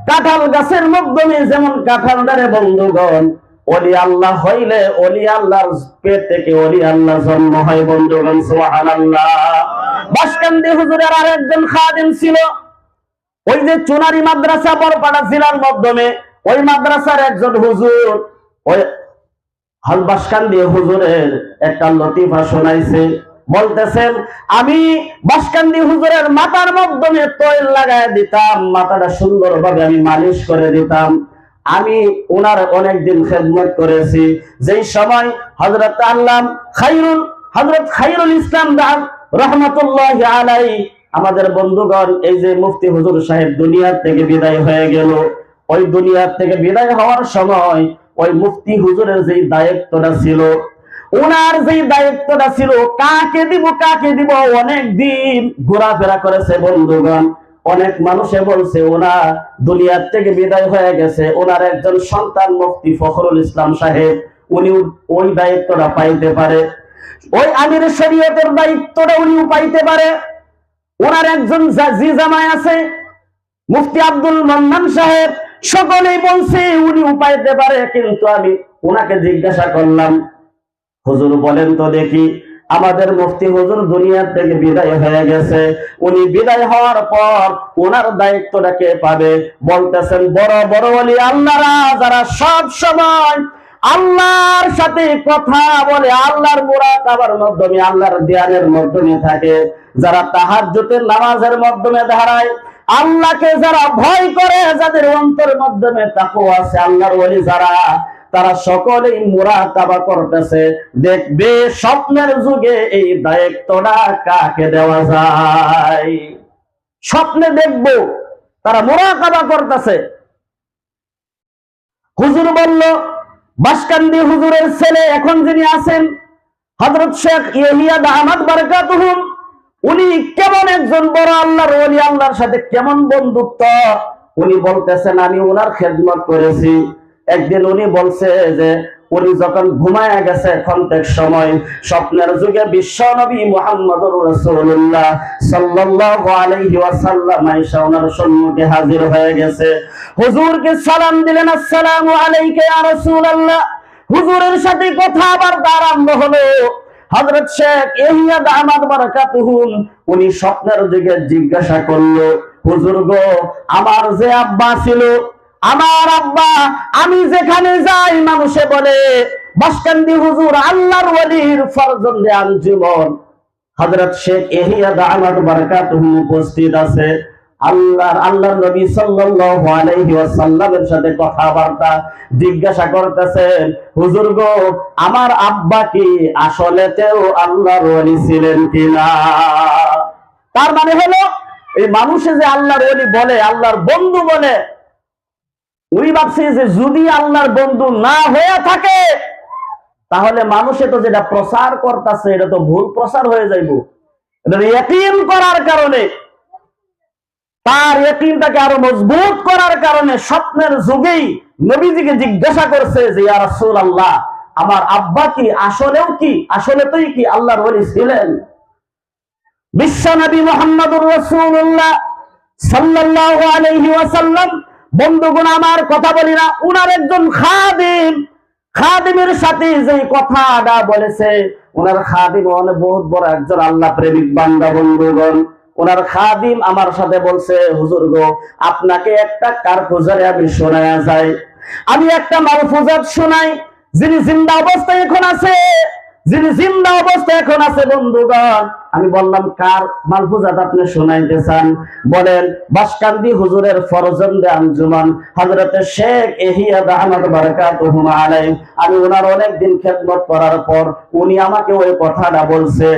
কাঁঠাল গাছের মাধ্যমে যেমন কাঁঠাল ধরে। বন্ধুগণ, ওলি আল্লাহ হইলে ওলি আল্লাহর পেট থেকে ওলি আল্লাহ জন্ম হয়। বন্ধুগণ সুবহানাল্লাহ। বাসকান্দি হুজুরের আরেকজন খাদেম ছিল, ওই যে চুনারি মাদ্রাসা বরপাড়া জেলার মাধ্যমে ওই মাদ্রাসার একজন হুজুর ওই বাসকান্দি হুজুরের একটা লতিফা শোনাইছে। বলতেছেন, আমি বাসকান্দি হুজুরের মাথার মাধ্যমে তৈল লাগায় দিতাম, মাথাটা সুন্দরভাবে আমি মালিশ করে দিতাম। আমি ওনার অনেকদিন খেদমত করেছি। যেই সময় হযরত আল্লাম হযরত খায়রুল ইসলাম রহমাতুল্লাহি আলাইহি আমাদের বন্ধুগণ, এই যে মুফতি হুজুর সাহেব দুনিয়ার থেকে বিদায় হয়ে গেল, ওই দুনিয়ার থেকে বিদায় হওয়ার সময় ওই মুফতি হুজুরের যে দায়িত্বটা ছিল, ওনার যে দায়িত্বটা ছিল কাকে দিব অনেক দিন ঘোরাফেরা করেছে। বন্ধুগণ, অনেক মানুষে বলছে ওনার দুনিয়ার থেকে বিদায় হয়ে গেছে, ওনার একজন সন্তান মুফতি ফখরুল ইসলাম সাহেব উনি ওই দায়িত্বটা পাইতে পারে, ওই আমির শরীয়তের দায়িত্বটা উনি পাইতে পারে। ওনার একজন জি জামাই আছে মুফতি আব্দুল মান্নান সাহেব, সকলেই বলছে উনি পাইতে পারে। কিন্তু আমি ওনাকে জিজ্ঞাসা করলাম, হুজুর বলেন তো দেখি আমাদের মুফতি হুজুর দুনিয়া থেকে বিদায় হয়ে গেছে। উনি বিদায় হওয়ার পর ওনার দায়িত্বটা কে পাবে? বলতেছেন বড় বড় ওলি আল্লাহরা যারা সব সময় আল্লাহর সাথে কথা বলে, আল্লাহর মুরাকাবার মাধ্যমে, আল্লাহর ধ্যানের মাধ্যমে থাকে, যারা তাহাজ্জুদের নামাজের মাধ্যমে দাঁড়ায়, আল্লাহকে যারা ভয় করে, যাদের অন্তরের মাধ্যমে তাকওয়া আছে, আল্লাহর ওলি যারা, তারা সকলেই মুরাকাবা করতেছে। দেখবে স্বপ্নের যুগে এই দায়িত্বটা কাকে দেওয়া যায়। স্বপ্নে দেখবো তারা মুরাকাবা করতেছে। হুজুর বলল, বাসকান্দি হুজুরের ছেলে এখন যিনি আছেন হযরত শেখ ইয়াহিয়া দামাত বারাকাতুহুম, উনি কেমন একজন বড় আল্লাহর ওলি, আল্লাহর সাথে কেমন বন্ধুত্ব। উনি বলতেছেন আমি ওনার খেদমত করেছি। একদিন উনি বলছে যে উনি যখন ঘুমায় গেছে খন্তেক সময় স্বপ্নের যুগে বিশ্ব নবী মুহাম্মদুর রাসূলুল্লাহ সাল্লাল্লাহু আলাইহি ওয়াসাল্লাম আয়েশা ওনার সম্মুখে হাজির হয়ে গেছে। হুজুরকে সালাম দিলেন, আসসালামু আলাইকা ইয়া রাসূলুল্লাহ। হুজুরের সাথে কথা বার্তা আরম্ভ হলো। হযরত শেখ ইয়াহিয়া দামাত বারাকাতুহুম উনি স্বপ্নের যুগে জিজ্ঞাসা করলো, হুজুর গো, আমার যে আব্বা ছিল, আমার আব্বা, আমি যেখানে যাই মানুষে বলে বাসকান্দি হুজুর আল্লাহর ওলির ফরজন্দে আঞ্জুমন। হযরত শেখ ইয়াহিয়া দামাত বারাকাতুহু উপস্থিত আছে। আল্লাহর নবী সাল্লাল্লাহু আলাইহি ওয়াসাল্লামের সাথে কথাবার্তা জিজ্ঞাসা করতেছেন, হুজুর গো, আমার আব্বা কি আসলেতেও আল্লাহর ওলি ছিলেন কিনা? তার মানে হলো এই মানুষে যে আল্লাহর ওলি বলে, আল্লাহর বন্ধু বলে, উনি ভাবছে যে যদি আল্লাহর বন্ধু না হয়ে থাকে তাহলে মানুষে তো যেটা প্রচার করতেছে এটা তো ভুল প্রচার হয়ে যাইব। এটা ইয়াকিন করার কারণে, তার ইয়াকিনটাকে আরো মজবুত করার কারণে স্বপ্নের যুগেই নবীজিকে জিজ্ঞাসা করছে যে ইয়া রাসূলুল্লাহ, আমার আব্বা কি আসলেও কি আসলেতেই কি আল্লাহর ওলি ছিলেন? বিশ্ব নবী মুহাম্মদুর রাসূলুল্লাহ সাল্লাল্লাহু আলাইহি ওয়াসাল্লাম, বন্ধুগণ আমার কথা বলি না, উনার একজন খাদিমের সাথে যে কথাটা বলেছে, উনার খাদিম অনেক বহুত বড় একজন আল্লাহ প্রেমিক বান্দা। বন্ধুগণ, ওনার খাদিম আমার সাথে বলছে, হুজুর গো, আপনাকে একটা কারফুজারে আমি শোনায়া যাই, আমি একটা মালফুজাত শোনাই, যিনি জিন্দা অবস্থায় এখন আছে, যিনি জিন্দা অবস্থায় এখন আছে। বন্ধুগণ, আমি বললাম কার মালফুজাত আপনি শোনাইতে চান? বলেন, বাসকান্দি হুজুরের ফরজন্দে আঞ্জুমান হযরত শেখ ইয়াহিয়া দামাত বারাকাতুহু আলাইহি, আমি ওনার অনেকদিন খেদমত করার পর উনি আমাকে ওই কথাটা বলছে।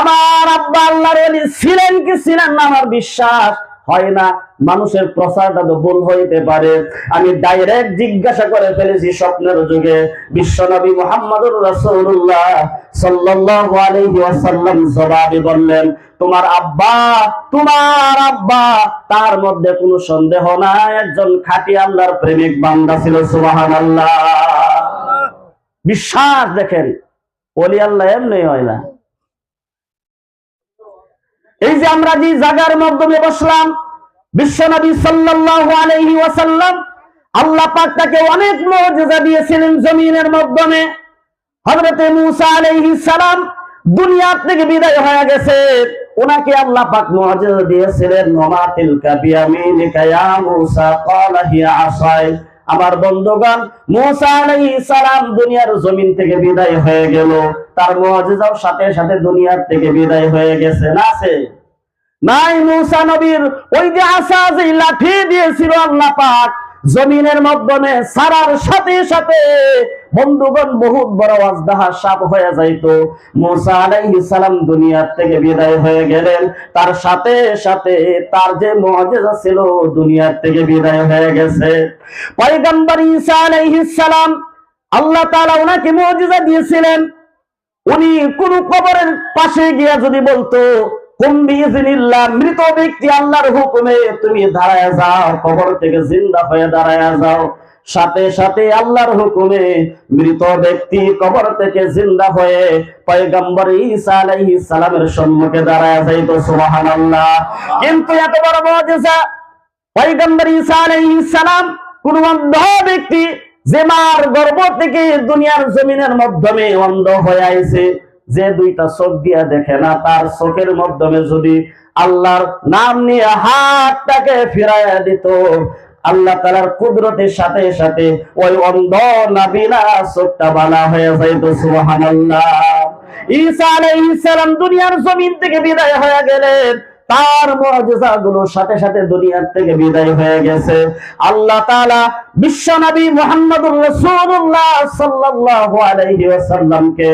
আমার আব্বা আল্লাহর ওলি ছিলেন কি ছিলেন না আমার বিশ্বাস হয় না। মানুষের প্রচারটা তো ভুল হইতে পারে। আমি ডাইরেক্ট জিজ্ঞাসা করে ফেলেছি স্বপ্নের যুগে। বিশ্বনবী মুহাম্মদুর রাসূলুল্লাহ সাল্লাল্লাহু আলাইহি ওয়াসাল্লাম জবাবে বললেন, তোমার আব্বা তার মধ্যে কোনো সন্দেহ নাই একজন খাঁটি আল্লাহর প্রেমিক বান্দা ছিল। সুবহানাল্লাহ। বিশ্বাস দেখেন, ওলি আল্লাহ এমনি হয় না। এই যে আমরা যে জায়গার মাধ্যমে বসলাম, বিশ্বনবী সাল্লাল্লাহু আলাইহি ওয়াসাল্লাম আল্লাহ পাক তাকে অনেক মুজিজা দিয়েছিলেন জমিনের মাধ্যমে। হযরত মূসা আলাইহিস সালাম দুনিয়া থেকে বিদায় হয়ে গেছে, ওনাকে আল্লাহ পাক মুজিজা দিয়েছিলেন। ওমা তিলকা বিয়ামিনিকা ইয়া মূসা ক্বালা হিয়া আসাই। আমার বন্ধুগণ, মূসা আলাইহিস সালাম দুনিয়ার জমিন থেকে বিদায় হয়ে গেল, তার মুজিজার সাথে সাথে দুনিয়ার থেকে বিদায় হয়ে গেছে। না আছে নাই? মূসা নবীর ওই যে আসা যে লাঠি দিয়েছিল আল্লাহ পাক জমিনের মাধ্যমে সারার সাথে সাথে বন্ধুগণ বহুত বড় আজদাহা সাপ হয়ে যাইতো। মূসা আলাইহিস সালাম দুনিয়ার থেকে বিদায় হয়ে গেলেন, তার সাথে সাথে তার যে মুজিজা ছিল দুনিয়ার থেকে বিদায় হয়ে গেছে। পয়গম্বর ঈসা আলাইহিস সালাম আল্লাহ তাআলা ওনাকে মুজিজা দিয়েছিলেন। উনি কোন কবরের পাশে গিয়া যদি বলতো মৃত ব্যক্তি আল্লাহর হুকুমে তুমি দাঁড়ায় যাও, কবর থেকে জিন্দা হয়ে দাঁড়ায় যাও, সাথে সাথে আল্লাহর হুকুমে মৃত ব্যক্তি কবর থেকে জিন্দা হয়ে পয়গম্বর ঈসা আলাইহিস সালামের সম্মুখে দাঁড়ায় যাইতো। সুবহানাল্লাহ। কিন্তু এত বড় মুজিজা, পয়গম্বর ঈসা আলাইহিস সালাম কোন অন্ধ ব্যক্তি যে মার গর্ভ থেকে দুনিয়ার জমিনের মাধ্যমে অন্ধ হয়ে আইছে, যে দুইটা চোখ দিয়া দেখে না, তার চোখের মাধ্যমে যদি আল্লাহর নাম নিয়ে হাতটাকে ফিরাইয়া দিত, আল্লাহ তাআলার কুদরতের সাথে সাথে ওই অন্ধ নাবিনা চোখটা বালা হয়ে যাইত। সুবহানাল্লাহ। ঈসা আলাইহিস সালাম দুনিয়ার জমিন থেকে বিদায় হয়ে গেলেন, তার মুআজিজা গুলোর সাথে সাথে দুনিয়ার থেকে বিদায় হয়ে গেছে। আল্লাহ তাআলা বিশ্ব নবী মুহাম্মদুর রাসূলুল্লাহ সাল্লাল্লাহু আলাইহি ওয়াসাল্লামকে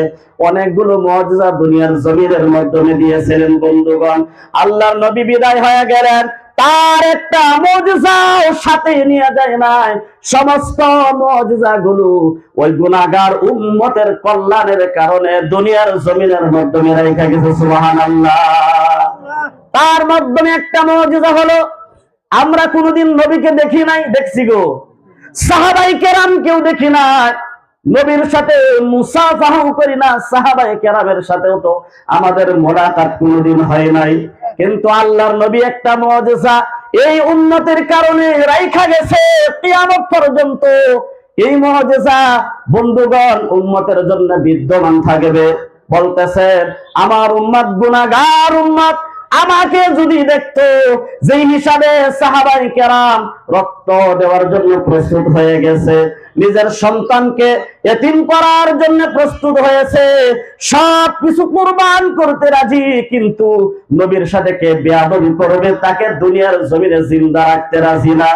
অনেকগুলো মুআজিজা দুনিয়ার জমিনের মাধ্যমে দিয়েছিলেন। বন্ধুগণ, আল্লাহর নবী বিদায় হয়ে গেলেন, তার একটা মুআজিজাও সাথে নিয়ে যায় নাই। সমস্ত মুআজিজা গুলো ওই গুনাহগার উম্মতের কল্যাণের কারণে দুনিয়ার জমিনের মাধ্যমে রেখে গেছে। সুবহানাল্লাহ। তার মাধ্যমে একটা মুআজিজা হলো, আমরা কোনোদিন নবীকে দেখি নাই, দেখছি গো। সাহাবায়ে কেরাম কেউ দেখি নাই, নবীর সাথে মুসাফাহাও করি না, সাহাবায়ে কেরামের সাথেও তো আমাদের মোলাকাত কোনোদিন হয় নাই। কিন্তু আল্লাহর নবী একটা মুআজিজা এই উম্মতের কারণে রাইখা গেছে কিয়ামত পর্যন্ত। এই মুআজিজা বন্ধুগণ উম্মতের জন্য বিদ্যমান থাকবে। বলতেছেন, আমার উম্মত গুনাহগার উম্মত আমাকে যদি দেখতো, যে হিসাবে সাহাবায়ে কেরাম রক্ত দেওয়ার জন্য প্রস্তুত হয়ে গেছে, নিজের সন্তানকে এতিম করার জন্য প্রস্তুত হয়েছে, সব কিছু কুরবান করতে রাজি, কিন্তু নবীর সাথে কে বেয়াদবি করবে তাকে দুনিয়ার জমিনে জিন্দা রাখতে রাজি না।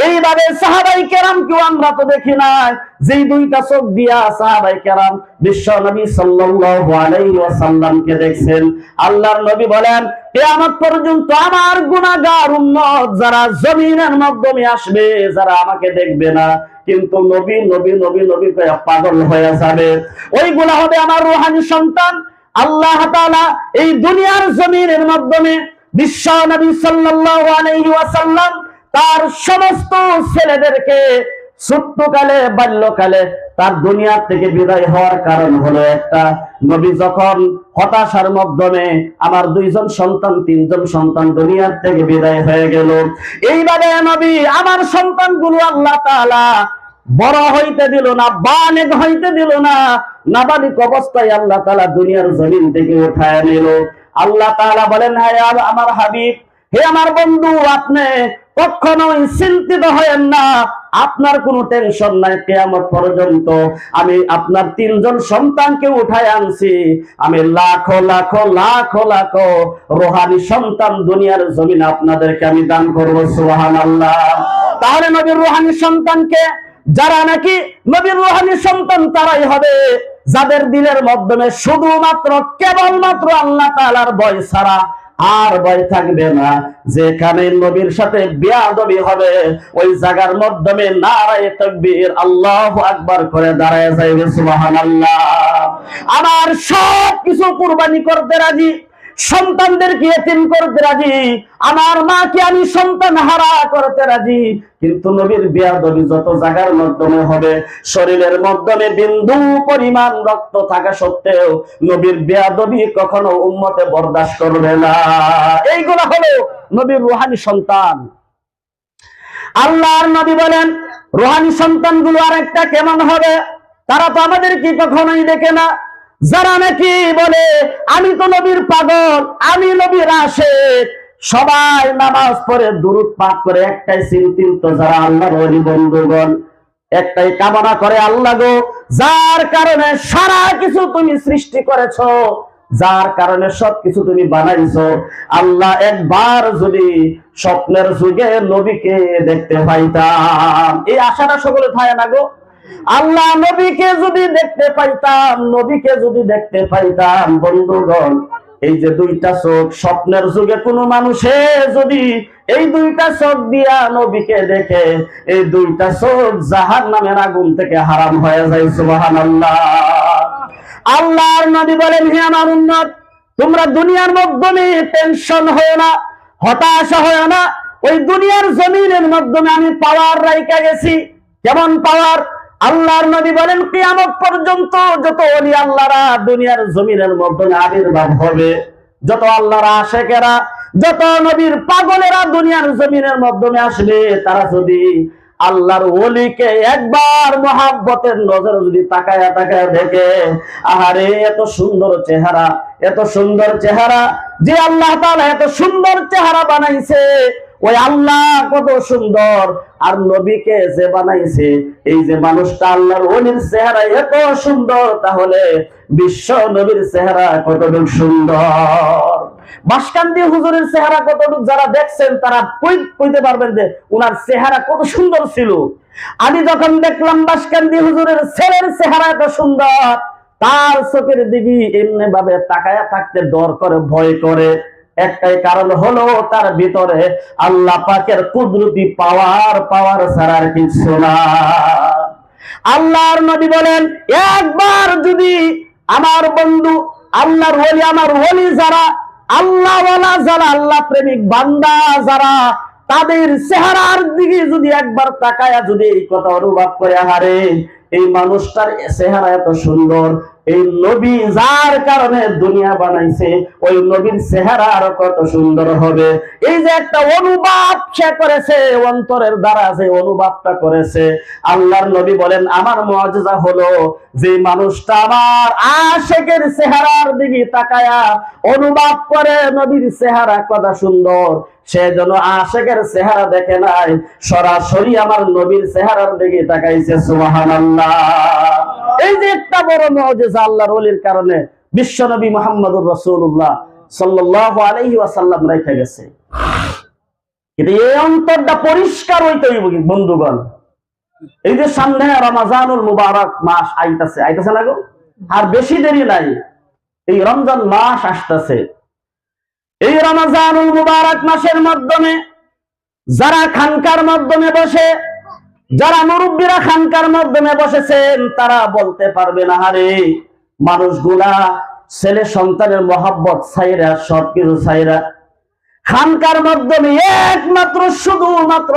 এইভাবে সাহাবায়ে কেরাম কেউ আমরা তো দেখি নাই, যেই দুইটা চোখ দিয়া সাহাবায়ে কেরাম বিশ্ব নবী সাল্লাল্লাহু আলাইহি ওয়াসাল্লামকে দেখছেন। আল্লাহর নবী বলেন, কিয়ামত পর্যন্ত আমার গুনাহগার উম্মত যারা জমিনের মাধ্যমে আসবে, যারা আমাকে দেখবে না, কিন্তু নবী নবী নবী নবী কয়ে পাগল হয়ে যাবে, ওইগুলা হবে আমার রূহানি সন্তান। আল্লাহ তাআলা এই দুনিয়ার জমিনের মাধ্যমে বিশ্ব নবী সাল্লাল্লাহু আলাইহি ওয়াসাল্লাম তার সমস্ত ছেলেদেরকে ছোট্টকালে বাল্যকালে তার দুনিয়া থেকে বিদায় হওয়ার কারণ হলো একটা, নবী যখন হতাশার মাধ্যমে আমার দুইজন সন্তান তিনজন সন্তান দুনিয়ার থেকে বিদায় হয়ে গেল, এইভাবে নবী আমার সন্তানগুলো আল্লাহ তাআলা বড় হইতে দিল না, বালেগ হইতে দিল না, নাবালিক অবস্থায় আল্লাহ তাআলা দুনিয়ার জমিন থেকে উঠায় নিল। আল্লাহ তাআলা বলেন, হে আমার হাবিব, হে আমার বন্ধু, আপনি কখনোই চিন্তিত হয়েন না, আপনার কোনো টেনশন নাই। কিয়ামত পর্যন্ত আমি আপনার তিনজন সন্তানকে উঠায় আনছি, আমি লাখো লাখো লাখো লাখো রূহানি সন্তান দুনিয়ার জমিনে আপনাদেরকে আমি দান করব। সুবহানাল্লাহ। তাহলে নবীর রূহানি সন্তানকে, যারা নাকি নবীর রূহানি সন্তান তারাই হবে যাদের দিলের মাধ্যমে শুধুমাত্র কেবলমাত্র আল্লাহ তাআলার ভয় ছাড়া আর ভয় থাকবে না। যেখানে নবীর সাথে বেয়াদবি হবে ওই জায়গার মাধ্যমে নারায়ে তাকবীর আল্লাহু আকবার করে দাঁড়ায় যাইবে। সুবহানাল্লাহ। আমার সব কিছু কুরবানি করতে রাজি, সন্তানদেরকে এতিম করতে রাজি, আমার মাকে আমি সন্তান হারা করতে রাজি, কিন্তু নবীর বেয়াদবি যত জায়গার মাধ্যমে হবে, শরীরের মাধ্যমে বিন্দু পরিমাণ রক্ত থাকা সত্ত্বেও নবীর বেয়াদবি কখনো উম্মতে বরদাস্ত করবে না। এইগুলো হলো নবীর রূহানি সন্তান। আল্লাহর নবী বলেন, রূহানি সন্তানগুলো আরেকটা কেমন হবে, তারা তো আমাদেরকে কখনোই দেখে না। যারা নাকি বলে আমি তো নবীর পাগল, আমি নবীর আশিক, সবাই নামাজ পড়ে দুরূদ পাঠ করে, একটাই চিন্তিত যারা আল্লাহর ওলি বন্ধুগণ, একটাই কামনা করে, আল্লাহ গো, যার কারণে সারা কিছু তুমি সৃষ্টি করেছো, যার কারণে সবকিছু তুমি বানাইছো, আল্লাহ একবার যদি স্বপ্নের যুগে নবীকে দেখতে পাইতাম, এই আশাটা সকলে থাকে না গো। আল্লাহ নবীকে যদি দেখতে পাইতাম, নবীকে যদি দেখতে পাইতাম বন্ধুগণ, এই যে দুইটা চোখ, স্বপ্নের যুগে কোন মানুষে যদি এই দুইটা চোখ দিয়া নবীকে দেখে, এই দুইটা চোখ জাহান্নামের আগুন থেকে হারাম হয়ে যায়। সুবহানাল্লাহ। আল্লাহর নবী বলেন, হে আমার উম্মত, তোমরা দুনিয়ার মাধ্যমে টেনশন হয় না, হতাশা হয় না, ওই দুনিয়ার জমিনের মাধ্যমে আমি পাওয়ার রাইখা গেছি। কেমন পাওয়ার? আল্লাহর নবী বলেন, কিয়ামত পর্যন্ত যত ওলি আল্লাহরা দুনিয়ার জমিনের মধ্যে আবির্ভাব হবে, যত আল্লাহর আশিকেরা, যত নবীর পাগলেরা দুনিয়ার জমিনের মাধ্যমে আসবে, তারা যদি আল্লাহর ওলিকে একবার মহাব্বতের নজরে যদি তাকায়া তাকায়া দেখে, আহারে এত সুন্দর চেহারা, এত সুন্দর চেহারা, যে আল্লাহ তাআলা এত সুন্দর চেহারা বানাইছে, ওই আল্লাহ কত সুন্দর, আর নবীকে যে বানাইছে, এই যে মানুষটা আল্লাহর ওলির চেহারা এত সুন্দর, তাহলে বিশ্ব নবীর চেহারা কতটুকু সুন্দর। বাসকান্দি হুজুরের চেহারা কতটুকু যারা দেখছেন তারা কইতে পারবেন যে উনার চেহারা কত সুন্দর ছিল। আমি যখন দেখলাম বাসকান্দি হুজুরের ছেলের চেহারা এত সুন্দর, তার চোখের দিকে এমনি ভাবে তাকায়া থাকতে ডর করে, ভয় করে। একটাই কারণ হলো তার ভিতরে আল্লাহ পাকের কুদরতি পাওয়ার ছাড়া আর কিছু না। আল্লাহর নবী বলেন, একবার যদি আমার বন্ধু আল্লাহর ওলি, আমার ওলি যারা, আল্লাহওয়ালা যারা, আল্লাহ প্রেমিক বান্দা যারা, তাদের চেহারার দিকে যদি একবার তাকায়া যদি এই কথা অনুভব করে, হারে এই মানুষটার চেহারা এত সুন্দর, এই নবী যার কারণে দুনিয়া বানাইছে, ওই নবীর চেহারা আরো কত সুন্দর হবে। এই যে একটা অনুভব সে করেছে, অন্তরের দ্বারা যে অনুভবটা করেছে, আল্লাহর নবী বলেন আমার মুআজিজা হলো যে মানুষটা আমার আশিকের চেহারার দিকে তাকায়া অনুভব করে নবীর চেহারা কত সুন্দর, সে যেন আশিকের চেহারা দেখে নাই, সরাসরি আমার নবীর চেহারার দিকে তাকাইছে। সুবহানাল্লাহ। এই যে একটা বড় মুআজিজা আল্লাহর ওলির কারণে বিশ্বনবী মুহাম্মদুর রাসূলুল্লাহ সাল্লাল্লাহু আলাইহি ওয়াসাল্লাম রেখে গেছে। কিন্তু এই অন্তরটা পরিষ্কার হইতে হইব বন্ধুগণ। এই যে সামনে রমজানুল মুবারক মাস আইতাছে না গো, আর বেশি দেরি নাই, এই রমজান মাস আসতেছে। এই রমজানুল মুবারক মাসের মাধ্যমে যারা খানকার মাধ্যমে বসে, যারা মুরব্বীরা খানকার মাধ্যমে বসেছেন, তারা বলতে পারবে না, হারে মানুষগুলা ছেলে সন্তানের মহব্বত ছাইরা, সবকিছু ছাইরা খানকার মাধ্যমে একমাত্র শুধুমাত্র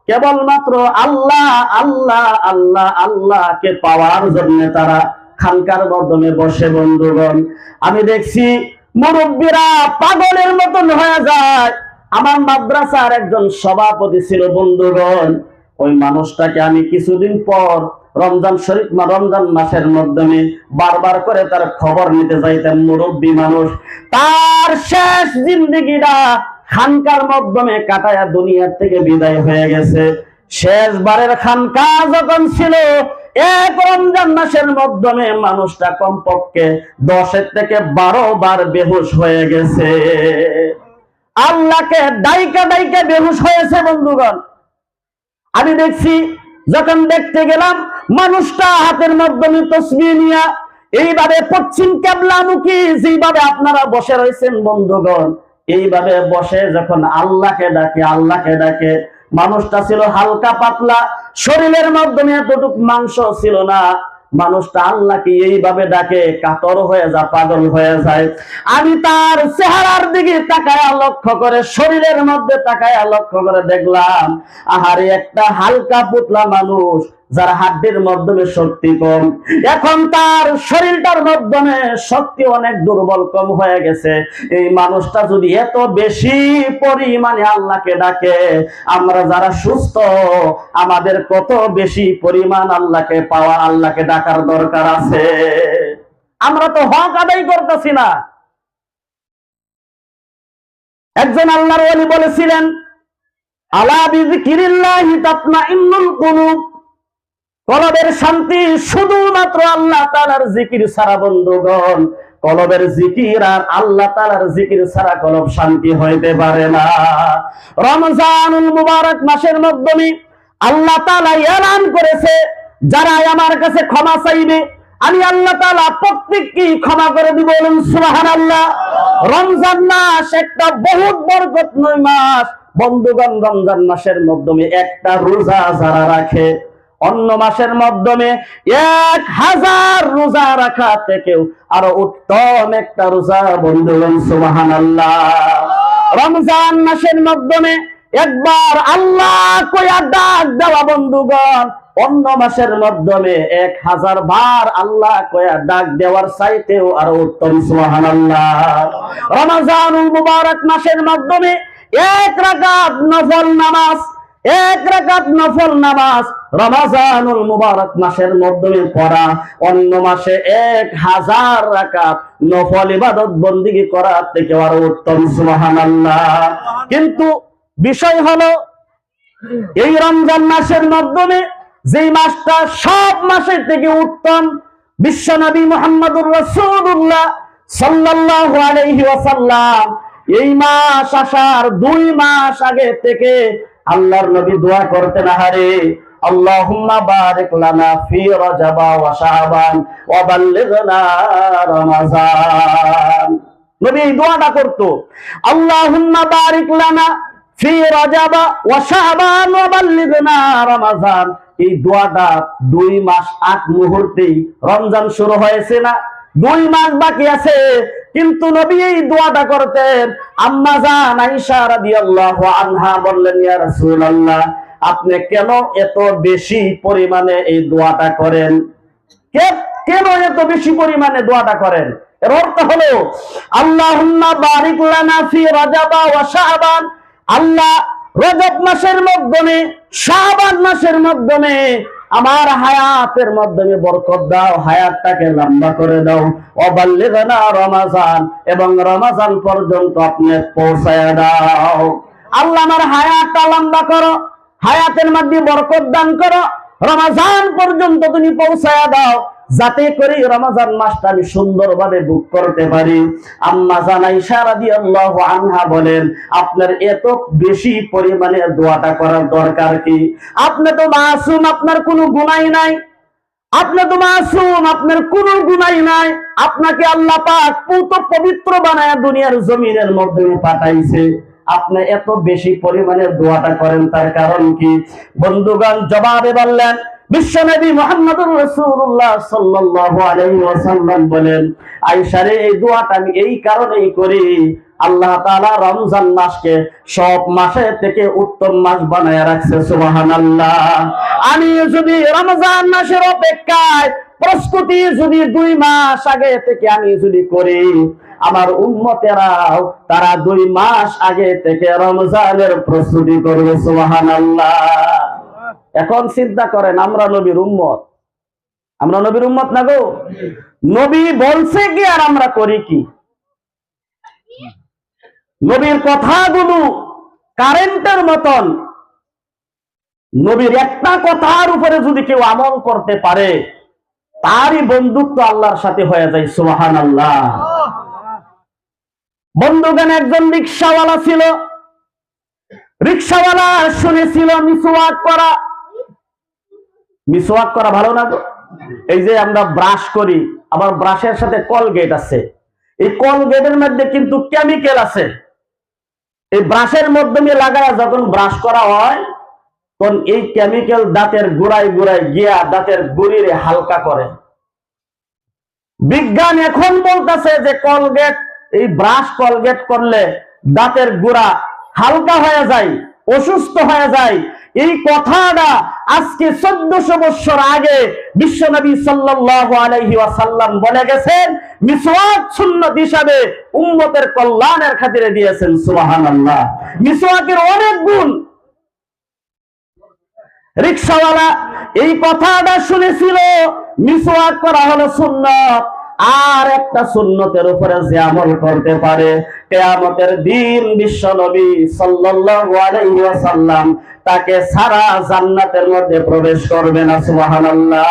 কেবলমাত্র আল্লাহ আল্লাহ আল্লাহ আল্লাহকে পাওয়ার জন্য তারা খানকার মাধ্যমে বসে। বন্ধুগণ, আমি দেখছি মুরব্বীরা পাগলের মতন হয়ে যায়। আমার মাদ্রাসার একজন সভাপতি ছিল বন্ধুগণ, ওই মানুষটাকে আমি কিছুদিন পর রমজান মাসের মাধ্যমে বারবার করে তার খবর নিতে যাইতাম। মুরব্বী মানুষ, তার শেষ জিন্দেগিটা খানকার মাধ্যমে কাটায়া দুনিয়ার থেকে বিদায় হয়ে গেছে। শেষবারের খানকা যখন ছিল, এক রমজান মাসের মাধ্যমে মানুষটা কমপক্ষে 10 থেকে 12 বার বেহুশ হয়ে গেছে। আল্লাহকে ডাইকা ডাইকা বেহুশ হয়েছে। বন্ধুগণ, আমি দেখছি, যখন দেখতে গেলাম, মানুষটা হাতের মাধ্যমে তসবিহ নিয়া এইভাবে পশ্চিম কেবলামুখী যেভাবে আপনারা বসে রয়েছেন বন্ধুগণ, এইভাবে বসে যখন আল্লাহকে ডাকে, মানুষটা ছিল হালকা পাতলা, শরীরের মাধ্যমে এতটুক মাংস ছিল না। মানুষটা আল্লাহকে এইভাবে ডাকে, কাতর হয়ে যায়, পাগল হয়ে যায়। আমি তার চেহারার দিকে তাকায়া লক্ষ্য করে, শরীরের মধ্যে তাকায়া লক্ষ্য করে দেখলাম, আহারে একটা হালকা পুতলা মানুষ, যার হাড্ডির মাধ্যমে শক্তি কম, এখন তার শরীরটার মাধ্যমে শক্তি অনেক দুর্বল, কম হয়ে গেছে। এই মানুষটা যদি এত বেশি পরিমাণে আল্লাহকে ডাকে, আমরা যারা সুস্থ, আমাদের কত বেশি পরিমাণ আল্লাহকে পাওয়া, আল্লাহকে ডাকার দরকার আছে। আমরা তো হক আদায় করতেছি না। একজন আল্লাহর ওলি বলেছিলেন, আলা বিযিকিরিল্লাহি তাতমাইন্নুল কুলুব, কলবের শান্তি শুধুমাত্র আল্লাহ তাআলার জিকির ছাড়া। বন্ধুগণ, কলবের জিকির আর আল্লাহ তাআলার জিকির ছাড়া কলব শান্তি হইতে পারে না। রমজানুল মুবারক মাসের মাধ্যমে আল্লাহ তাআলা এলান করেছে, যারা আমার কাছে ক্ষমা চাইবে, আমি আল্লাহ তাআলা প্রত্যেককে ক্ষমা করে দিব। বলুন সুবহানাল্লাহ। রমজান মাস একটা বহুত বরকতময় মাস। বন্ধুগণ, রমজান মাসের মাধ্যমে একটা রোজা যারা রাখে, অন্য মাসের মাধ্যমে 1000 রোজা রাখা থেকেও আরো উত্তম একটা রোজা। বন্ধুগণ, সুবহানাল্লাহ। রমজান মাসের মাধ্যমে একবার আল্লাহ কইয়া ডাক দেওয়া, বন্ধুগণ, অন্য মাসের মাধ্যমে 1000 বার আল্লাহ কইয়া ডাক দেওয়ার চাইতেও আরো উত্তম। সুবহানাল্লাহ। রমজানুল মুবারক মাসের মাধ্যমে 1 রাকাত নফল নামাজ এক রাকাত নফল নামাজ রমজানুল মুবারক মাসের মধ্যে পড়া অন্য মাসে 1000 রাকাত নফল ইবাদত বন্দেগী করা থেকে আরো উত্তম। সুবহানাল্লাহ। কিন্তু বিষয় হলো এই রমজান মাসের মাধ্যমে যে মাসটা সব মাসের থেকে উত্তম, বিশ্বনবী মুহাম্মদুর রাসূলুল্লাহ সাল্লাল্লাহু আলাইহি ওয়াসাল্লাম এই মাস আসার 2 মাস আগে থেকে আল্লাহর নবী দোয়া করতেন, আহারে আল্লাহুম্মা বারিক লানা ফি রজব ওয়া শাবান ওয়া বাল্লিগনা রমাজান। নবী এই দোয়াটা করত, আল্লাহুম্মা বারিক লানা ফি রজব ওয়া শাবান ওয়া বাল্লিগনা রমাজান। এই দোয়াটা 2 মাস আগ মুহূর্তেই রমজান শুরু হয়েছে না, 2 মাস বাকি আছে, কিন্তু নবী এই দোয়াটা করতেন। আম্মা জান আয়েশা রাদিয়াল্লাহু আনহা বললেন, ইয়া রাসূলুল্লাহ, আপনি কেন এত বেশি পরিমাণে এই দোয়াটা করেন? কেন এত বেশি পরিমাণে দোয়াটা করেন? এর অর্থ হলো আল্লাহুম্মা বারিক লানা ফি রজব ওয়া শাবান, আল্লাহ রজব মাসের মাধ্যমে শাবান মাসের মাধ্যমে আমার হায়াতের মাধ্যমে বরকত দাও, হায়াতটাকে লম্বা করে দাও। ওয়াবাল্লিগনা রমাজান, এবং রমাজান পর্যন্ত আপনি পৌঁছায়া দাও। আল্লাহ আমার হায়াতটা লম্বা করো, হায়াতের মধ্যে বরকত দান করো, রমাজান পর্যন্ত তুমি পৌঁছায়া দাও, যাতে করে রমজান মাসটা আমি সুন্দরভাবে ভোগ করতে পারি। আম্মা জান আয়েশা রাদিয়াল্লাহু আনহা বলেন, আপনার এত বেশি পরিমাণে দোয়াটা করার দরকার কি? আপনি তো মাসুম, আপনার কোনো গুনাহ নাই। আপনি তো মাসুম, আপনার কোনো গুনাহ নাই। আপনাকে আল্লাহ পাক পুত পবিত্র বানায়া দুনিয়ার জমিনের মধ্যে পাঠাইছে। আপনি এত বেশি পরিমাণে দোয়াটা করেন, তার কারণ কি? বন্ধুগণ জবাবে বললেন, বিশ্বনবী মুহাম্মদুর রাসূলুল্লাহ সাল্লাল্লাহু আলাইহি ওয়াসাল্লাম বলেন, আয়েশা রে, এই দোয়াটা আমি এই কারণেই করি, আল্লাহ তাআলা রমজান মাসকে সব মাসের থেকে উত্তম মাস বানায়া রাখছে। সুবহানাল্লাহ। আমি যদি রমজান মাসের অপেক্ষায় প্রস্তুতি যদি 2 মাস আগে থেকে আমি যদি করি, আমার উম্মতেরাও তারা 2 মাস আগে থেকে রমজানের প্রস্তুতি করবে। সুবহানাল্লাহ। এখন চিন্তা করেন, আমরা নবীর উম্মত, আমরা নবীর উম্মত না গো? নবী বলছে কি আর আমরা করি কি? নবীর কথাগুলো কারেন্টের মতন, নবীর একটা কথার উপরে যদি কেউ আমল করতে পারে, তারই বন্ধুত্ব আল্লাহর সাথে হয়ে যায়। সুবহানাল্লাহ। বন্ধুগণ, একজন রিকশাওয়ালা ছিল। রিকশাওয়ালা শুনেছিল মিসওয়াক করা। মিসওয়াক করা ভালো না? এই যে আমরা ব্রাশ করি, আবার ব্রাশের সাথে কলগেট আছে। এই কলগেটের মধ্যে কিন্তু কেমিক্যাল আছে। এই ব্রাশের মাধ্যমে লাগায় যখন ব্রাশ করা হয়, তখন এই কেমিক্যাল দাঁতের গোড়ায় গোড়ায় গিয়া দাঁতের গুড়িরে হালকা করে। বিজ্ঞান এখন বলতেছে যে কলগেট, এই ব্রাশ কলগেট করলে দাঁতের গোড়া হালকা হয়ে যায়, অসুস্থ হয়ে যায়। এই কথাটা আজকে 1400 বছর আগে বিশ্বনবী সাল্লাল্লাহু আলাইহি ওয়াসাল্লাম বলে গেছেন, মিসওয়াক সুন্নাত হিসাবে উম্মতের কল্যাণের খাতিরে দিয়েছেন। সুবহানাল্লাহ। মিসওয়াকের অনেক গুণ। রিকশাওয়ালা এই কথাটা শুনেছিল, মিসওয়াক করা হলো সুন্নাত, আর একটা সুন্নতের উপরে যে আমল করতে পারে, কিয়ামতের দিন বিশ্বনবী সাল্লাল্লাহু আলাইহি ওয়াসাল্লাম তাকে সারা জান্নাতের মধ্যে প্রবেশ করবে না। সুবহানাল্লাহ।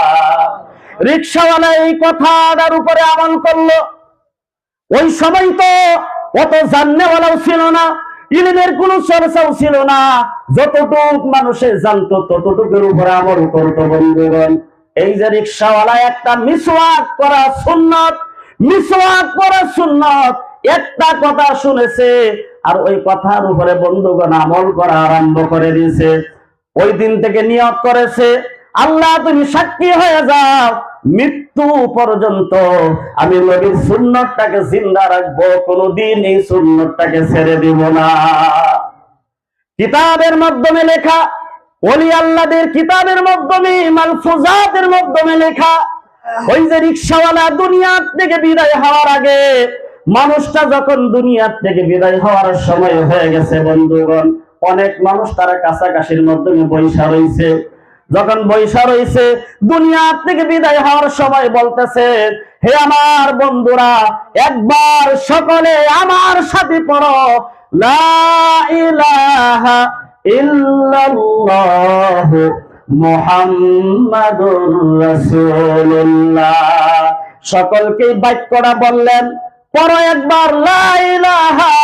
রিকশাওয়ালা এই কথাটার উপরে আমল করলো। ওই সময় তো অত জাননেওয়ালাও ছিল না, ইলমের কোনো চর্চাও ছিল না। যতটুক মানুষে জানতো ততটুকুর উপরে আমল করতো। বন্ধুগণ, এই যে রিকশাওয়ালা একটা মিসওয়াক করা সুন্নাত, মিসওয়াক করা সুন্নাত একটা কথা শুনেছে, আর ওই কথার উপরে বন্ধুগণ আমল করা আরম্ভ করে দিয়েছে। ওই দিন থেকে নিয়ত করেছে, আল্লাহ তুমি সাক্ষী হয়ে যাও, মৃত্যু পর্যন্ত আমি নবীর সুন্নতটাকে জিন্দা রাখবো, কোনদিন এই সুন্নতটাকে ছেড়ে দিব না। কিতাবের মাধ্যমে লেখা, ওলি আল্লাহদের কিতাবের মাধ্যমে, মালফুজাতের মাধ্যমে লেখা। ওই যে রিকশাওয়ালা দুনিয়া থেকে বিদায় হওয়ার আগে, মানুষটা যখন দুনিয়া থেকে বিদায় হওয়ার সময় হয়ে গেছে, বন্ধুগণ, অনেক মানুষ তারা কাছাকাছির মাধ্যমে বৈশা রয়েছে। যখন বৈশা রয়েছে, দুনিয়া থেকে বিদায় হওয়ার সময় বলতেছে, হে আমার বন্ধুরা, একবার সকলে আমার সাথে পড়ো, লা ইলাহা ইল্লাল্লাহ মুহাম্মাদুর রাসূলুল্লাহ। সকলকে বাক্যটা বললেন, পড়ো একবার লা ইলাহা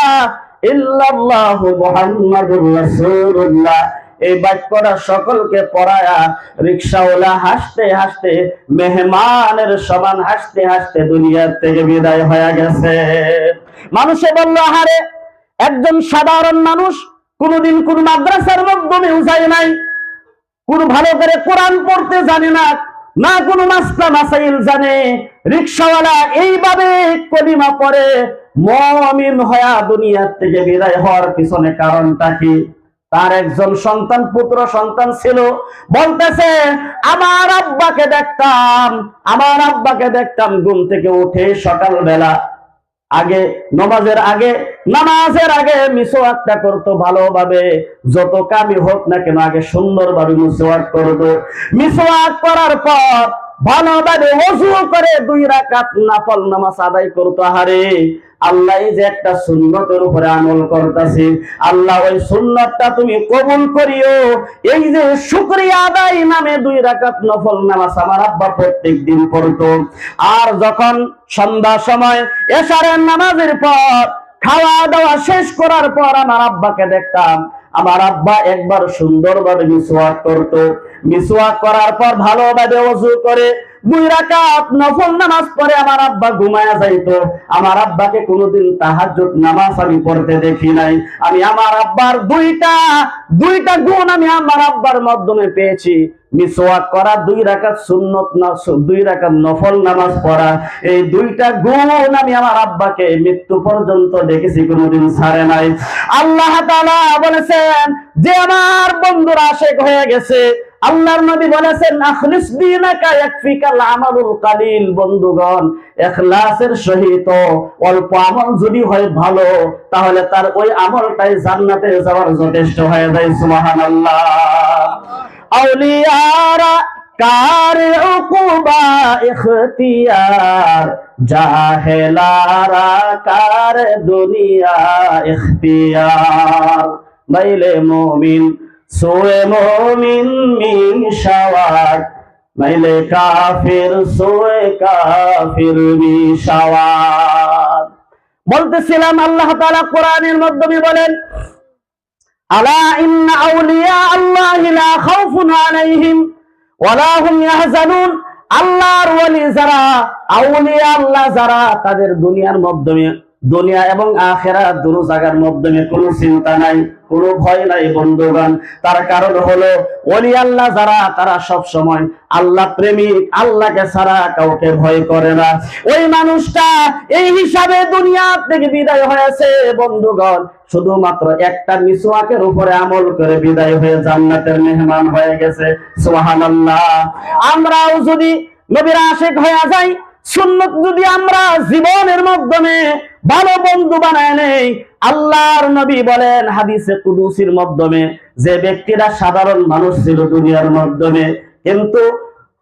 ইল্লাল্লাহ মুহাম্মাদুর রাসূলুল্লাহ। এই বাক্যটা সকলকে পড়ায়া রিকশাওয়ালা হাসতে হাসতে, মেহমানের সমান হাসতে হাসতে দুনিয়ার থেকে বিদায় হয়ে গেছে। মানুষে বলল, আহারে, একজন সাধারণ মানুষ, কোনদিন কোন মাদ্রাসার মাধ্যমেও যায় নাই, কোন ভালো করে কোরআন পড়তে জানে না, না কোনো মাসলা মাসাইল জানে, রিকশাওয়ালা এইভাবে কলিমা পড়ে মুমিন হয়ে দুনিয়ার থেকে বিদায় হওয়ার পিছনে কারণটা কি? তার একজন সন্তান, পুত্র সন্তান ছিল। বলতেছে, আমার আব্বাকে দেখতাম ঘুম থেকে উঠে সকালবেলা নামাজের আগে মিসওয়াকটা করতো ভালোভাবে, যত কামই হোক না কেন আগে সুন্দরভাবে মিসওয়াক করতো। মিসওয়াক করার পর ভালোভাবে ওযু করে 2 রাকাত নফল নামাজ আদায় করতো। আহারে, আল্লাহ এই যে একটা সুন্নতের উপরে আমল করতেছি, আল্লাহ ওই সুন্নতটা তুমি কবুল করিও। এই যে শুকরিয়া আদায় নামে 2 রাকাত নফল নামাজ আমার আব্বা প্রত্যেকদিন পড়তো। আর যখন সন্ধ্যা সময় এশারের নামাজের পর খাওয়া দাওয়া শেষ করার পর আমার আব্বাকে দেখতাম, আমার আব্বা একবার সুন্দরভাবে মিসওয়াক করতো। মিসওয়াক করার পর ভালোভাবে ওযু করে 2 রাকাত নফল নামাজ পড়ে আমার আব্বা ঘুমায়া যাইতো। আমার আব্বাকে কোনোদিন তাহাজ্জুদ নামাজ আমি পড়তে দেখি নাই। আমি আমার আব্বার দুইটা গুণ আমি আমার আব্বার মাধ্যমে পেয়েছি। মিসওয়াক করা, 2 রাকাত সুন্নত, 2 রাকাত নফল নামাজ পড়া, এই 2টা গুণ আমি আমার আব্বাকে মৃত্যু পর্যন্ত দেখেছি, কোনোদিন ছাড়ে নাই। আল্লাহ তাআলা বলেছেন যে আমার বন্ধুরা আশিক হয়ে গেছে, আল্লাহর নবী বলেছেন, আখলিস দীনাকা ইয়াকফিকাল আমালুল কালিল। বন্ধুগণ, ইখলাসের সহিত অল্প আমল যদি হয় ভালো, তাহলে তার ওই আমলটাই জান্নাতে যাওয়ার যথেষ্ট হয়ে যায়। সুবহানাল্লাহ। আউলিয়ারা কার উকুবা ইখতিয়ার, জাহেলারা কার দুনিয়া ইখতিয়ার। বাইলে মুমিন সোয়ে মুমিন মিশাওয়ার, নাইলে কাফির সোয়ে কাফির মিশাওয়ার। বলতেছিলাম আল্লাহ তাআলা কোরআনের মাধ্যমে বলেন, আলা ইন্না আউলিয়া আল্লাহি লা খাউফুন আলাইহিম ওয়ালা হুম ইয়াহজানুন। আল্লাহর ওলি যারা, আউলিয়া আল্লাহ যারা, তাদের দুনিয়া এবং আখিরাত দুটো জায়গার মাধ্যমে কোনো চিন্তা নাই, কোনো ভয় নাই। বন্ধুগণ, তার কারণ হলো ওলি আল্লাহ যারা, তারা সব সময় আল্লাহ প্রেমিক, আল্লাহকে ছাড়া কাউকে ভয় করে না। ওই মানুষটা এই হিসাবে দুনিয়া থেকে বিদায় হয়েছে বন্ধুগণ, শুধুমাত্র একটা মিসওয়াকের উপরে আমল করে বিদায় হয়ে জান্নাতের মেহমান হয়ে গেছে। সুবহানাল্লাহ। আমরাও যদি নবীর আশিক হয়ে যাই, সুন্নত যদি আমরা জীবনের মাধ্যমে ভালো বন্ধু বানায় নেই, আল্লাহর নবী বলেন হাদিসে কুদসির মাধ্যমে, যে ব্যক্তিরা সাধারণ মানুষ ছিল দুনিয়ার মাধ্যমে, কিন্তু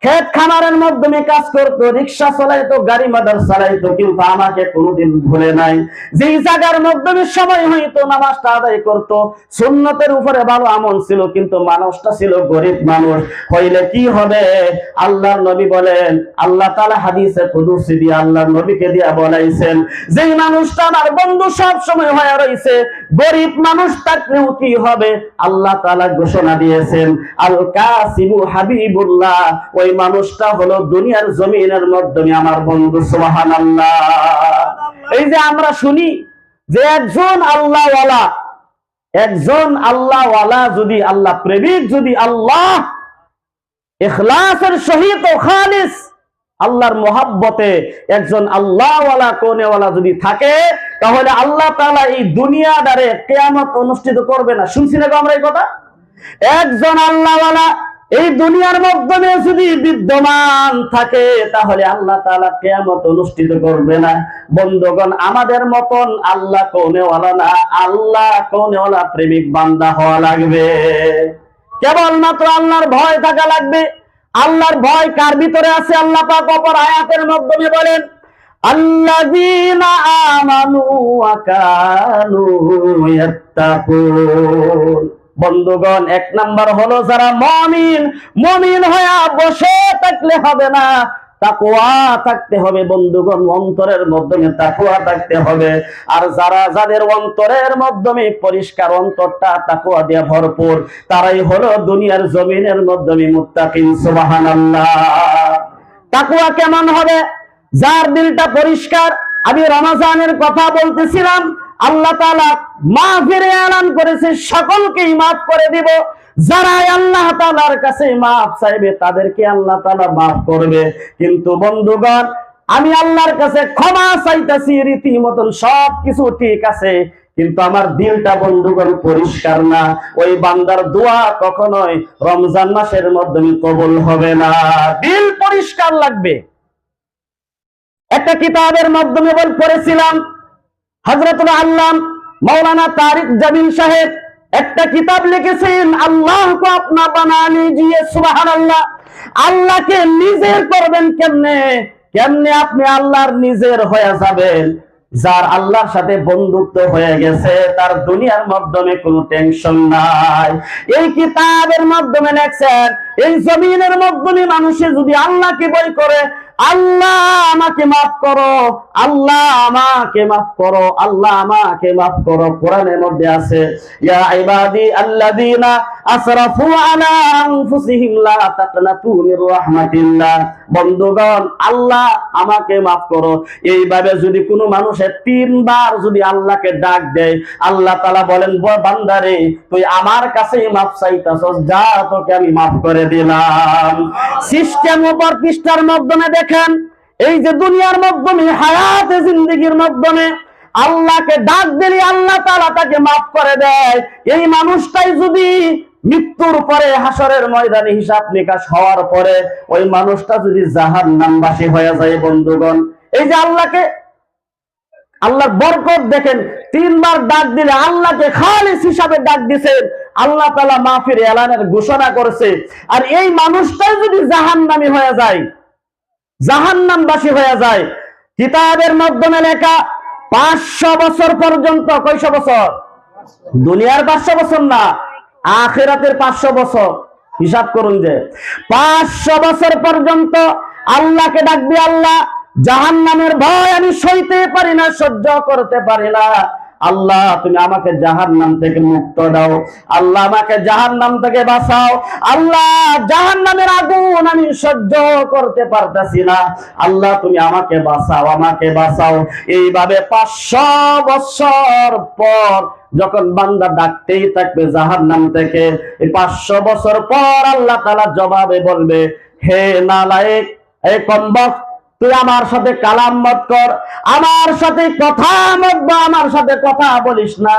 ক্ষেত খামারের মাধ্যমে কাজ করতো, রিক্সা চালাইতো, গাড়ি মোটর চালাইতো, কিন্তু আমাকে কোনোদিন ভুলে নাই। যেই জায়গার মাধ্যমে সময় হইতো নামাজটা আদায় করতো, সুন্নতের উপরে ভালো আমল ছিল, কিন্তু মানুষটা ছিল গরিব মানুষ, হইলে কি হবে? আল্লাহর নবী বলেন, আল্লাহ তাআলা হাদিসে কুদসি দিয়ে আল্লাহর নবীকে দিয়া বলাইছেন, যেই মানুষটা আমার বন্ধু সব সময় হয়ে রইছে, গরিব মানুষ থাকলেও কি হবে? আল্লাহ তাআলা ঘোষণা দিয়েছেন, আল কাসিবু হাবিবুল্লাহ, ওই মানুষটা হলো দুনিয়ার জমিনের মাধ্যমে আমার বন্ধু। সুবহানাল্লাহ। এই যে আমরা শুনি যে একজন আল্লাহওয়ালা যদি, আল্লাহ প্রেমিক যদি, আল্লাহ ইখলাসের সহিত খালিস আল্লাহর মোহাব্বতে একজন আল্লাহওয়ালা কোনেওয়ালা যদি থাকে, তাহলে আল্লাহ তাআলা এই দুনিয়াদারে কিয়ামত অনুষ্ঠিত করবে না। শুনছি না আমরা এই কথা? একজন আল্লাহওয়ালা এই দুনিয়ার মাধ্যমে যদি বিদ্যমান থাকে তাহলে আল্লাহ তাআলা কিয়ামত অনুষ্ঠিত করবে না। বন্ধুগণ, আমাদের মতন আল্লাহ কওনেওয়ালা না, আল্লাহ কওনেওয়ালা প্রেমিক বান্দা হওয়া লাগবে। কেবলমাত্র আল্লাহর ভয় থাকা লাগবে। আল্লাহর ভয় কার ভিতরে আছে? আল্লাহ পাক অপর আয়াতের মাধ্যমে বলেন, আল্লাযীনা আমানু ওয়া কানু ইয়াত্তাকুন। বন্ধুগণ, এক নাম্বার হলো যারা মুমিন। মুমিন হয়ে বসে থাকলে হবে না, তাকওয়া থাকতে হবে। বন্ধুগণ, অন্তরের মাধ্যমে তাকওয়া থাকতে হবে। আর যাদের অন্তরের মাধ্যমে পরিষ্কার, অন্তরটা তাকওয়া দিয়ে ভরপুর, তারাই হলো দুনিয়ার জমিনের মাধ্যমে মুত্তাকিন। সুবহানাল্লাহ। তাকওয়া কেমন হবে? যার দিলটা পরিষ্কার। আমি রমজানের কথা বলতেছিলাম, আল্লাহ তাআলা মাগফিরাত এলান করেছে, সকলকেই মাফ করে দিব। যারা আল্লাহ তাআলার কাছে মাফ চাইবে তাদেরকে আল্লাহ তাআলা মাফ করবে। কিন্তু বন্ধুগণ, আমি আল্লাহর কাছে ক্ষমা চাইতেছি, রীতিমতন সবকিছু ঠিক আছে, কিন্তু আমার দিলটা বন্ধুগণ পরিষ্কার না। ওই বান্দার দোয়া কখনোই রমজান মাসের মাধ্যমে কবুল হবে না। দিল পরিষ্কার লাগবে। একটা কিতাবের মাধ্যমে পড়েছিলাম, হযরতুল আল্লাম মাওলানা তারিক জামিল সাহেব একটা কিতাব লিখেছেন, আল্লাহ কো আপনা বানা লিজিয়ে। সুবহানাল্লাহ। আল্লাহকে নিজের করবেন কেমনে? কেমনে আপনি আল্লাহর নিজের হয়ে যাবেন? যার আল্লাহর সাথে বন্ধুত্ব হয়ে গেছে তার দুনিয়ার মাধ্যমে কোনো টেনশন নাই। এই কিতাবের মাধ্যমে লেখছেন, এই জমিনের মাধ্যমে মানুষে যদি আল্লাহকে ভয় করে, আল্লাহ আমাকে মাফ করো, আল্লাহ আমাকে মাফ করো, আল্লাহ আমাকে মাফ করো। কোরআনের মধ্যে আছে, ইয়া ইবাদি আল্লাযীনা আসরাফু আলা আনফুসিহিম লা তাকনাতু মির রাহমাতিল্লাহ। বন্ধুগণ, আল্লাহ আমাকে মাফ করো, এইভাবে যদি কোনো মানুষের 3 বার যদি আল্লাহকে ডাক দেয়, আল্লাহ তাআলা বলেন, বান্দারে তুই আমার কাছেই মাফ চাইতাছস, যা তোকে আমি মাফ করে দিলাম। সিস্টেম উপর পৃষ্ঠার মাধ্যমে দেখেন, এই যে দুনিয়ার মাধ্যমে হায়াতে জিন্দেগির মাধ্যমে আল্লাহকে ডাক দিলে আল্লাহ তাআলা তাকে মাফ করে দেয়। এই মানুষটাই যদি মৃত্যুর পরে হাসরের ময়দানে হিসাব নিকাশ হওয়ার পরে ওই মানুষটা যদি জাহান্নামবাসী হয়ে যায়, বন্ধুগণ, এই যে আল্লাহর বরকত দেখেন, 3 বার ডাক দিলে আল্লাহকে খালিস হিসাবে ডাক দিছেন, আল্লাহ তাআলা মাফির এলানের ঘোষণা করেছে। আর এই মানুষটাই যদি জাহান্নামী হয়ে যায়, জাহান্নামবাসী হয়ে যায়, কিতাবের মাধ্যমে লেখা 500 বছর পর্যন্ত। কয়শো বছর? দুনিয়ার 500 বছর না, আখিরাতের 500 বছর। হিসাব করুন যে 500 বছর পর্যন্ত আল্লাহকে ডাকবি, আল্লাহ জাহান্নামের ভয় আমি সইতে পারি না, সহ্য করতে পারি না, আল্লাহ তুমি আমাকে জাহান্নাম থেকে মুক্ত দাও, আল্লাহ আমাকে জাহান্নাম থেকে বাঁচাও, আল্লাহ জাহান্নামের আগুন আমি সহ্য করতে পারতেছি না, আল্লাহ তুমি আমাকে বাঁচাও, আমাকে বাঁচাও। এইভাবে 500 বছর পর যখন বান্দা ডাকতেই থাকবে জাহান্নাম থেকে, এই 500 বছর পর আল্লাহ তাআলা জবাবে বলবে, হে নালায়েক, এই কমবক্ত, তুই আমার সাথে কালাম মত কর, আমার সাথে কথা মত বা আমার সাথে কথা বলিস না।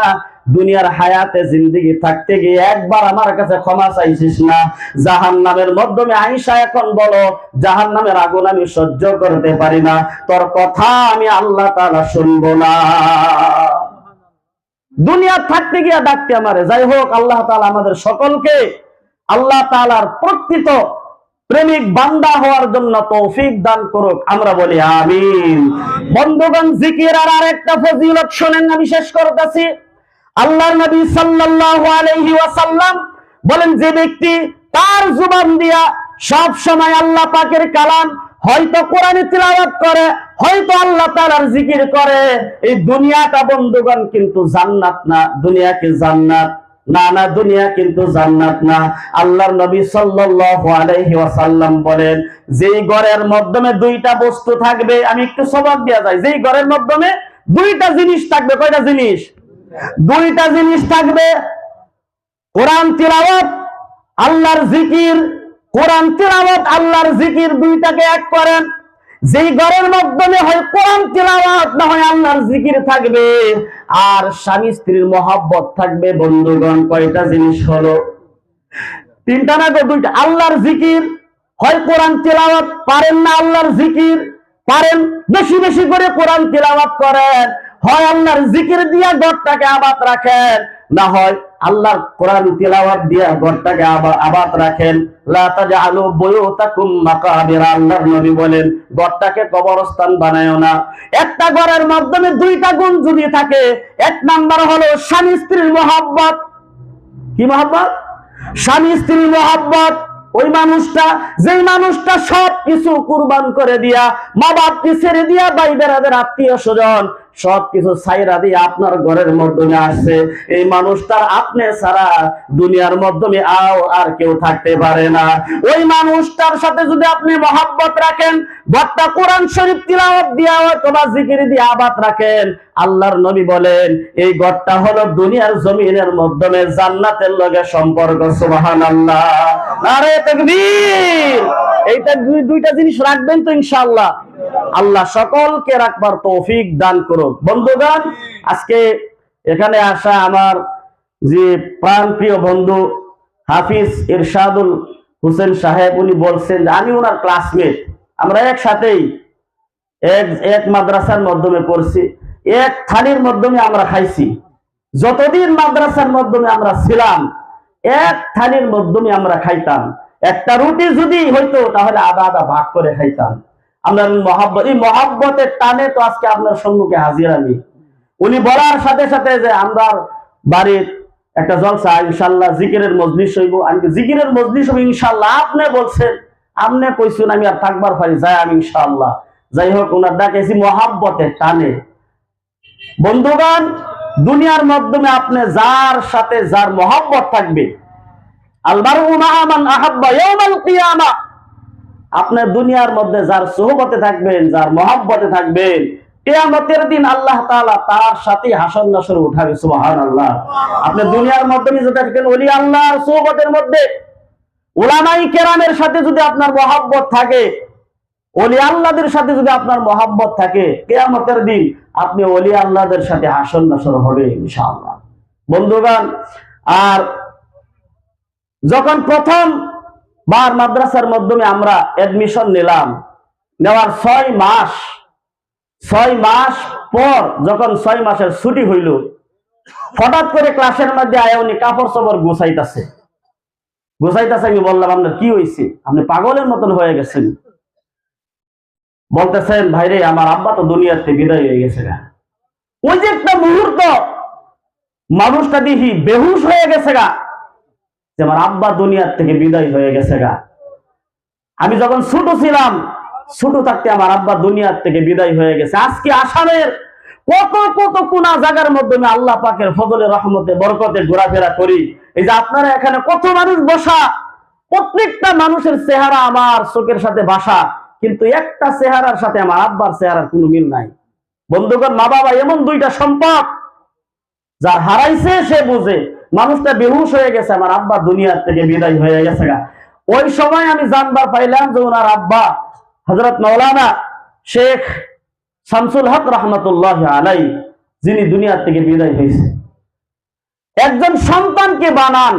দুনিয়ার হায়াতে জিন্দেগি থাকতে গিয়ে একবার আমার কাছে ক্ষমা চাইছিস না। জাহান্নামের মাধ্যমে আয়েশা এখন বলো, জাহান্নামের আগুন আমি সহ্য করতে পারি না, তোর কথা আমি আল্লাহ তাআলা শুনবো না। দুনিয়া থাকতে গিয়ে ডাকতে আমারে। যাই হোক, আল্লাহ তাআলা আমাদের সকলকে আল্লাহ তাআলার প্রকৃত প্রেমিক বান্দা হওয়ার জন্য তৌফিক দান করুক, আমরা বলি আমিন। বন্ধুগণ, জিকির আর আরেকটা ফজিলত শুনেন, আমি শেষ করতেছি। আল্লাহর নবী সাল্লাল্লাহু আলাইহি ওয়াসাল্লাম বলেন, যে ব্যক্তি তার জবান দিয়া সব সময় আল্লাহ পাকের কালাম, হয়তো কোরআন তিলাওয়াত করে, হয়তো আল্লাহ তাআলার জিকির করে, এই দুনিয়াটা বন্ধুগণ কিন্তু জান্নাত না। দুনিয়া কি জান্নাত? না না, দুনিয়া কিন্তু জান্নাত না। আল্লাহর নবী সাল্লাল্লাহু আলাইহি ওয়াসাল্লাম বলেন, যেই ঘরের মাধ্যমে 2টা বস্তু থাকবে, আমি একটু সবাক দেয়া যায়, যেই ঘরের মাধ্যমে 2টা জিনিস থাকবে। কয়টা জিনিস? 2টা জিনিস থাকবে, কোরআন তিলাওয়াত, আল্লাহর জিকির। কোরআন তিলাওয়াত, আল্লাহর জিকির, 2টাকে এক করেন। যেই ঘরের মাধ্যমে হয় কোরআন তিলাওয়াত, না হয় আল্লাহর জিকির থাকবে, আর স্বামী স্ত্রীর মহব্বত থাকবে, বন্ধুগণ কয়টা জিনিস হলো? তিনটা না গো, দুইটা। আল্লাহর জিকির, হয় কোরআন তেলাওয়াত, পারেন না আল্লাহর জিকির, পারেন বেশি বেশি করে কোরআন তেলাওয়াত করেন, হয় আল্লাহর জিকির দিয়া ঘরটাকে আবাদ রাখেন, না হয় আল্লাহর কোরআন তেলাওয়াত দিয়া ঘরটাকে আবাদ রাখেন। লা তাজআলু বুয়ুতাকুম মাকাবিরা, আল্লাহর নবী বলেন ঘরটাকে কবরস্থান বানায়ও না। একটা ঘরের মাধ্যমে দুইটা গুণ যদি থাকে, এক নাম্বার হলো স্বামী স্ত্রীর মহব্বত। কি মহব্বত? স্বামী স্ত্রীর মহব্বত। ওই মানুষটা, যেই মানুষটা সব কিছু কুরবান করে দিয়া, মা বাপকে ছেড়ে দিয়া, ভাই বেড়াদের আত্মীয় স্বজন সবকিছু ছাইরা দিয়ে আপনার ঘরের মাধ্যমে আসছে, এই মানুষটার আপনি ছাড়া দুনিয়ার মাধ্যমে আর কেউ থাকতে পারে না। ওই মানুষটার সাথে যদি আপনি মহব্বত রাখেন, ঘরটা কোরআন শরীফ তিলাওয়াত দিয়া অথবা জিকির দিয়ে আবাদ রাখেন, আল্লাহর নবী বলেন এই ঘরটা হলো দুনিয়ার জমিনের মাধ্যমে জান্নাতের লগে সম্পর্ক। সুবহানাল্লাহ, নারে তাকবীর। এইটা দুইটা জিনিস রাখবেন তো ইনশাআল্লাহ। আল্লাহ সকলকে রাখবার তৌফিক দান করুন। বন্ধুগণ, আজকে এখানে আসা আমার যে প্রাণ প্রিয় বন্ধু হাফিজ ইরশাদুল হোসেন সাহেব, উনি বলছেন যে আমি ওনার ক্লাসমেট, আমরা একসাথেই এক মাদ্রাসার মাধ্যমে পড়ছি, এক থালির মাধ্যমে আমরা খাইছি। যতদিন মাদ্রাসার মাধ্যমে আমরা ছিলাম, এক থালির মাধ্যমে আমরা খাইতাম। একটা রুটি যদি হইতো তাহলে আধা আধা ভাগ করে খাইতাম। আমরা মহব্বত, এই মহব্বতের টানে তো আজকে আপনার সম্মুখে হাজির আমি। উনি বলার সাথে সাথে যে আমরা বাড়ির একটা জলসা ইনশাল্লাহ জিকিরের মজলিস হইব, আমি জিকিরের মজলিস হইব ইনশাল্লাহ। আপনি বলছেন, আপনি কইছেন, আমি আর থাকবার পারি, যাই আমি ইনশাল্লাহ। যাই হোক, ওনার ডাকেছি মহব্বতের টানে। বন্ধুগণ, দুনিয়ার মাধ্যমে আপনি যার সাথে যার মহব্বত থাকবে, আলমারউ মাআ মান আহাব্বা ইয়াউমাল কিয়ামাহ, আপনি দুনিয়ার মধ্যে যার সোহবতে থাকবেন, যার মহব্বতে থাকবেন, কিয়ামতের দিন আল্লাহ তাআলা তার সাথে হাসর নাসর উঠাবে। সুবহানাল্লাহ। আপনি দুনিয়ার মাধ্যমে যদি থাকেন ওলি আল্লাহর সোহবতের মধ্যে, উলামায়ে কেরামের সাথে যদি আপনার মহব্বত থাকে, ওলি আল্লাহদের সাথে যদি আপনার মহব্বত থাকে, কিয়ামতের দিন আপনি ওলি আল্লাহদের সাথে হাসর নাসর হবে ইনশাআল্লাহ। বন্ধুগণ, আর যখন প্রথম বার মাদ্রাসার মাধ্যমে আমরা অ্যাডমিশন নিলাম, নেওয়ার 6 মাস পর যখন 6 মাসের ছুটি হইল, হঠাৎ করে ক্লাসের মধ্যে আয়া উনি কাপড় চোপড় গুছাইতেছে। আমি বললাম, আপনার কি হয়েছে? আপনি পাগলের মতন হয়ে গেছেন। বলতেছেন, ভাইরে আমার আব্বা তো দুনিয়াতে বিদায় হয়ে গেছে গা। ওই যে একটা মুহূর্ত মানুষটা দেখি বেহুশ হয়ে গেছে গা, যে আমার আব্বা দুনিয়ার থেকে বিদায় হয়ে গেছে গা। আমি যখন ছোট ছিলাম, ছোট থাকতে আমার আব্বা দুনিয়ার থেকে বিদায় হয়ে গেছে। আজকে আসামের কত কত কোনা জায়গার মাধ্যমে আল্লাহ পাকের ফজলে রহমতে বরকতে ঘোরাফেরা করি। এই যে আপনারা এখানে কত মানুষ বসা, প্রত্যেকটা মানুষের চেহারা আমার চোখের সাথে বাসা, কিন্তু একটা চেহারার সাথে আমার আব্বার চেহারার কোনো মিল নাই। বন্ধুগণ, মা বাবা এমন দুইটা সম্পদ, যার হারাইছে সে বুঝে। মানুষটা বেহুশ হয়ে গেছে, আমার আব্বা দুনিয়ার থেকে বিদায় হয়ে গেছে গা। ওই সময় আমি জানবার পাইলাম যে ওনার আব্বা হযরত মাওলানা শেখ শামসুল হক রহমতুল্লাহ আলাইহি, যিনি দুনিয়ার থেকে বিদায় হয়েছে। একজন সন্তানকে বানান,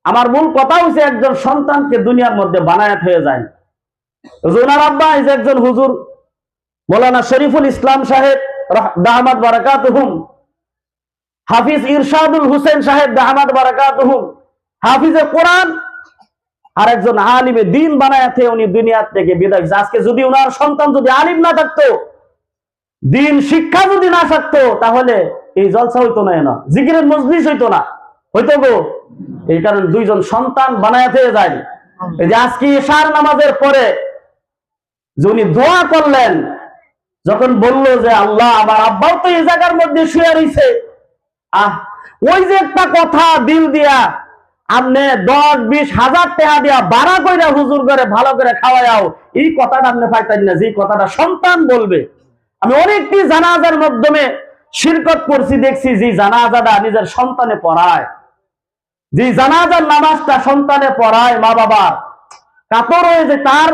আমার মূল কথা হচ্ছে একজন সন্তানকে দুনিয়ার মধ্যে বানায়াত হয়ে যায়। ওনার আব্বা একজন হুজুর মাওলানা শরীফুল ইসলাম সাহেব দামাত বারাকাতুহুম, হাফিজ ইরশাদুল হোসেন সাহেব দামাত বারাকাতুহুম, হাফিজে কোরআন, আর একজন আলিমে দ্বীন বানায়াতে উনি দুনিয়ার থেকে বিদায় হয়েছে। আজকে যদি ওনার সন্তান যদি আলিম না থাকতো, দ্বীন শিক্ষা যদি না থাকতো, তাহলে এই জলসা হইতো না, জিকিরের মজলিস হইতো না, হইতো গো। এই কারণে দুইজন সন্তান বানায়াতে যায়। এই যে আজকে ইশার নামাজের পরে উনি দোয়া করলেন, যখন বলল যে আল্লাহ আমার আব্বাও তো এই জায়গার মধ্যে শুয়ে রয়েছে, ওই যে একটা কথা দিল দিয়া আপনি 10-20 হাজার টাকা দিয়া বাড়া কইরা হুজুর করে ভালো করে খাওয়াও, এই কথাটা আপনি পাইতেন না, যে কথাটা সন্তান বলবে। আমি অনেকটি জানাজার মাধ্যমে শিরকত করছি, দেখছি যে জানাজাটা নিজের সন্তানে পড়ায়, যে জানাজার নামাজটা সন্তানে পড়ায়, মা বাবা কাতর হয়ে যে তার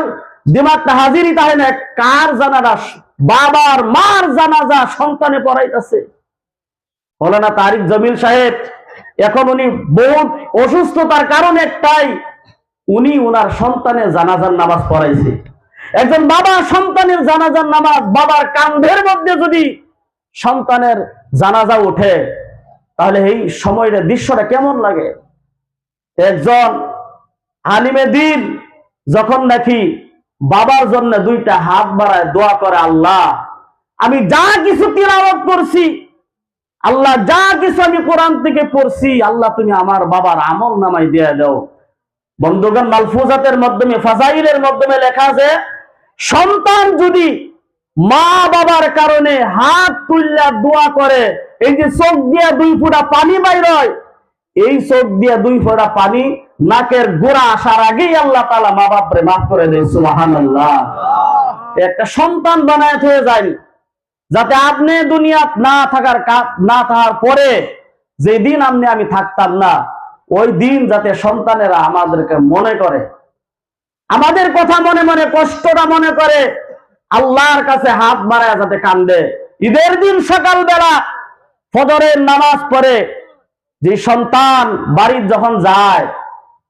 দিমাগটা হাজিরই তাই না, কার জানাজা, বাবার মার জানাজা সন্তানে পড়াইতেছে। মাওলানা তারিক জমিল সাহেব এখন উনি বহুত অসুস্থতার কারণ একটাই, উনি ওনার সন্তানের জানাজার নামাজ পড়াইছে। একজন বাবা সন্তানের জানাজার নামাজ, বাবার কাঁধের মধ্যে যদি সন্তানের জানাজা ওঠে, তাহলে এই সময়টা দৃশ্যটা কেমন লাগে? একজন আলিমে দিন যখন নাকি বাবার জন্য দুইটা হাত বাড়ায় দোয়া করে, আল্লাহ আমি যা কিছু তিলাওয়াত করছি, আল্লাহ যা কিছু আমি কোরআন থেকে পড়ছি, আল্লাহ তুমি আমার বাবার আমল নামায় দিয়ে দাও। বন্ধুগণ, মালফুজাতের মাধ্যমে, ফাজাইলের মাধ্যমে লেখা আছে, সন্তান যদি মা বাবার কারণে হাত তুল্লা দোয়া করে, এই যে চোখ দিয়ে 2 ফোঁটা পানি বাইর হয়, এই চোখ দিয়ে 2 ফোঁটা পানি নাকের গোড়া আসার আগেই আল্লাহ তাআলা মা বাপরে মাফ করে দেয়। সুবহানাল্লাহ। একটা সন্তান বানায় হয়ে যায়, যাতে আপনি দুনিয়াত না থাকার পরে যে দিন আমি থাকতাম না, ওই দিন যাতে সন্তানেরা আমাদেরকে মনে করে, আমাদের কথা মনে মনে, কষ্টটা মনে করে, আল্লাহর কাছে হাত বাড়ায় যাতে কান্দে। ঈদের দিন সকালবেলা ফজরের নামাজ পড়ে যে সন্তান বাড়ির যখন যায়,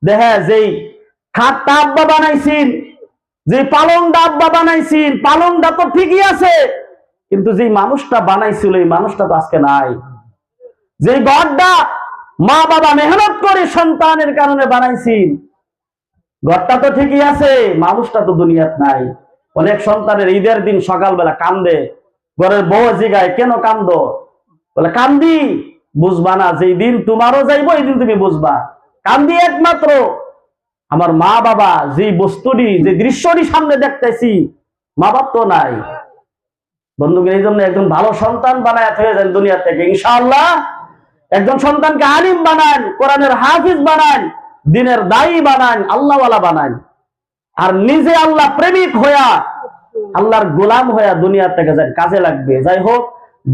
দেখে যেই খাটটা আব্বা বানাইছেন, যে পালংটা আব্বা বানাইছেন, পালংটা তো ঠিকই আছে, কিন্তু যে মানুষটা বানাইছিল এই মানুষটা তো আজকে নাই। যে ঘরটা মা বাবা মেহনত করে সন্তানের কারণে বানাইছেন, ঘরটা তো ঠিকই আছে, মানুষটা তো দুনিয়াত নাই। অনেক সন্তানের ঈদের দিন সকালবেলা কান্দে, ঘরের বউ জিগায় কেন কান্দো? বলে কান্দি বুঝবা না, যেই দিন তোমারও যাইবো এই দিন তুমি বুঝবা। কান্দি একমাত্র আমার মা বাবা যে বস্তুটি, যে দৃশ্যটি সামনে দেখতেছি, মা বাপ তো নাই। বন্ধুকে এই জন্য একজন ভালো সন্তান বানায় হয়ে যান দুনিয়া থেকে, ইনশাআল্লাহ। একজন সন্তানকে আলিম বানান, কোরআনের হাফিজ বানান, দিনের দায়ী বানান, আল্লাহওয়ালা বানান, আর নিজে আল্লাহ প্রেমিক হইয়া, আল্লাহর গোলাম হইয়া দুনিয়া থেকে যান, কাজে লাগবে। যাই হোক,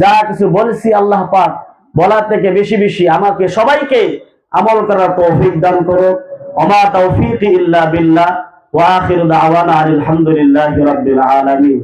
যা কিছু বলেছি আল্লাহ পাক বলার থেকে বেশি বেশি আমাকে সবাইকে আমল করার তৌফিক দান করো। ওমা তাওফীকি ইল্লা বিল্লাহ, ওয়া আখিরু দাওয়ানা আলহামদুলিল্লাহি রাব্বিল আলামিন।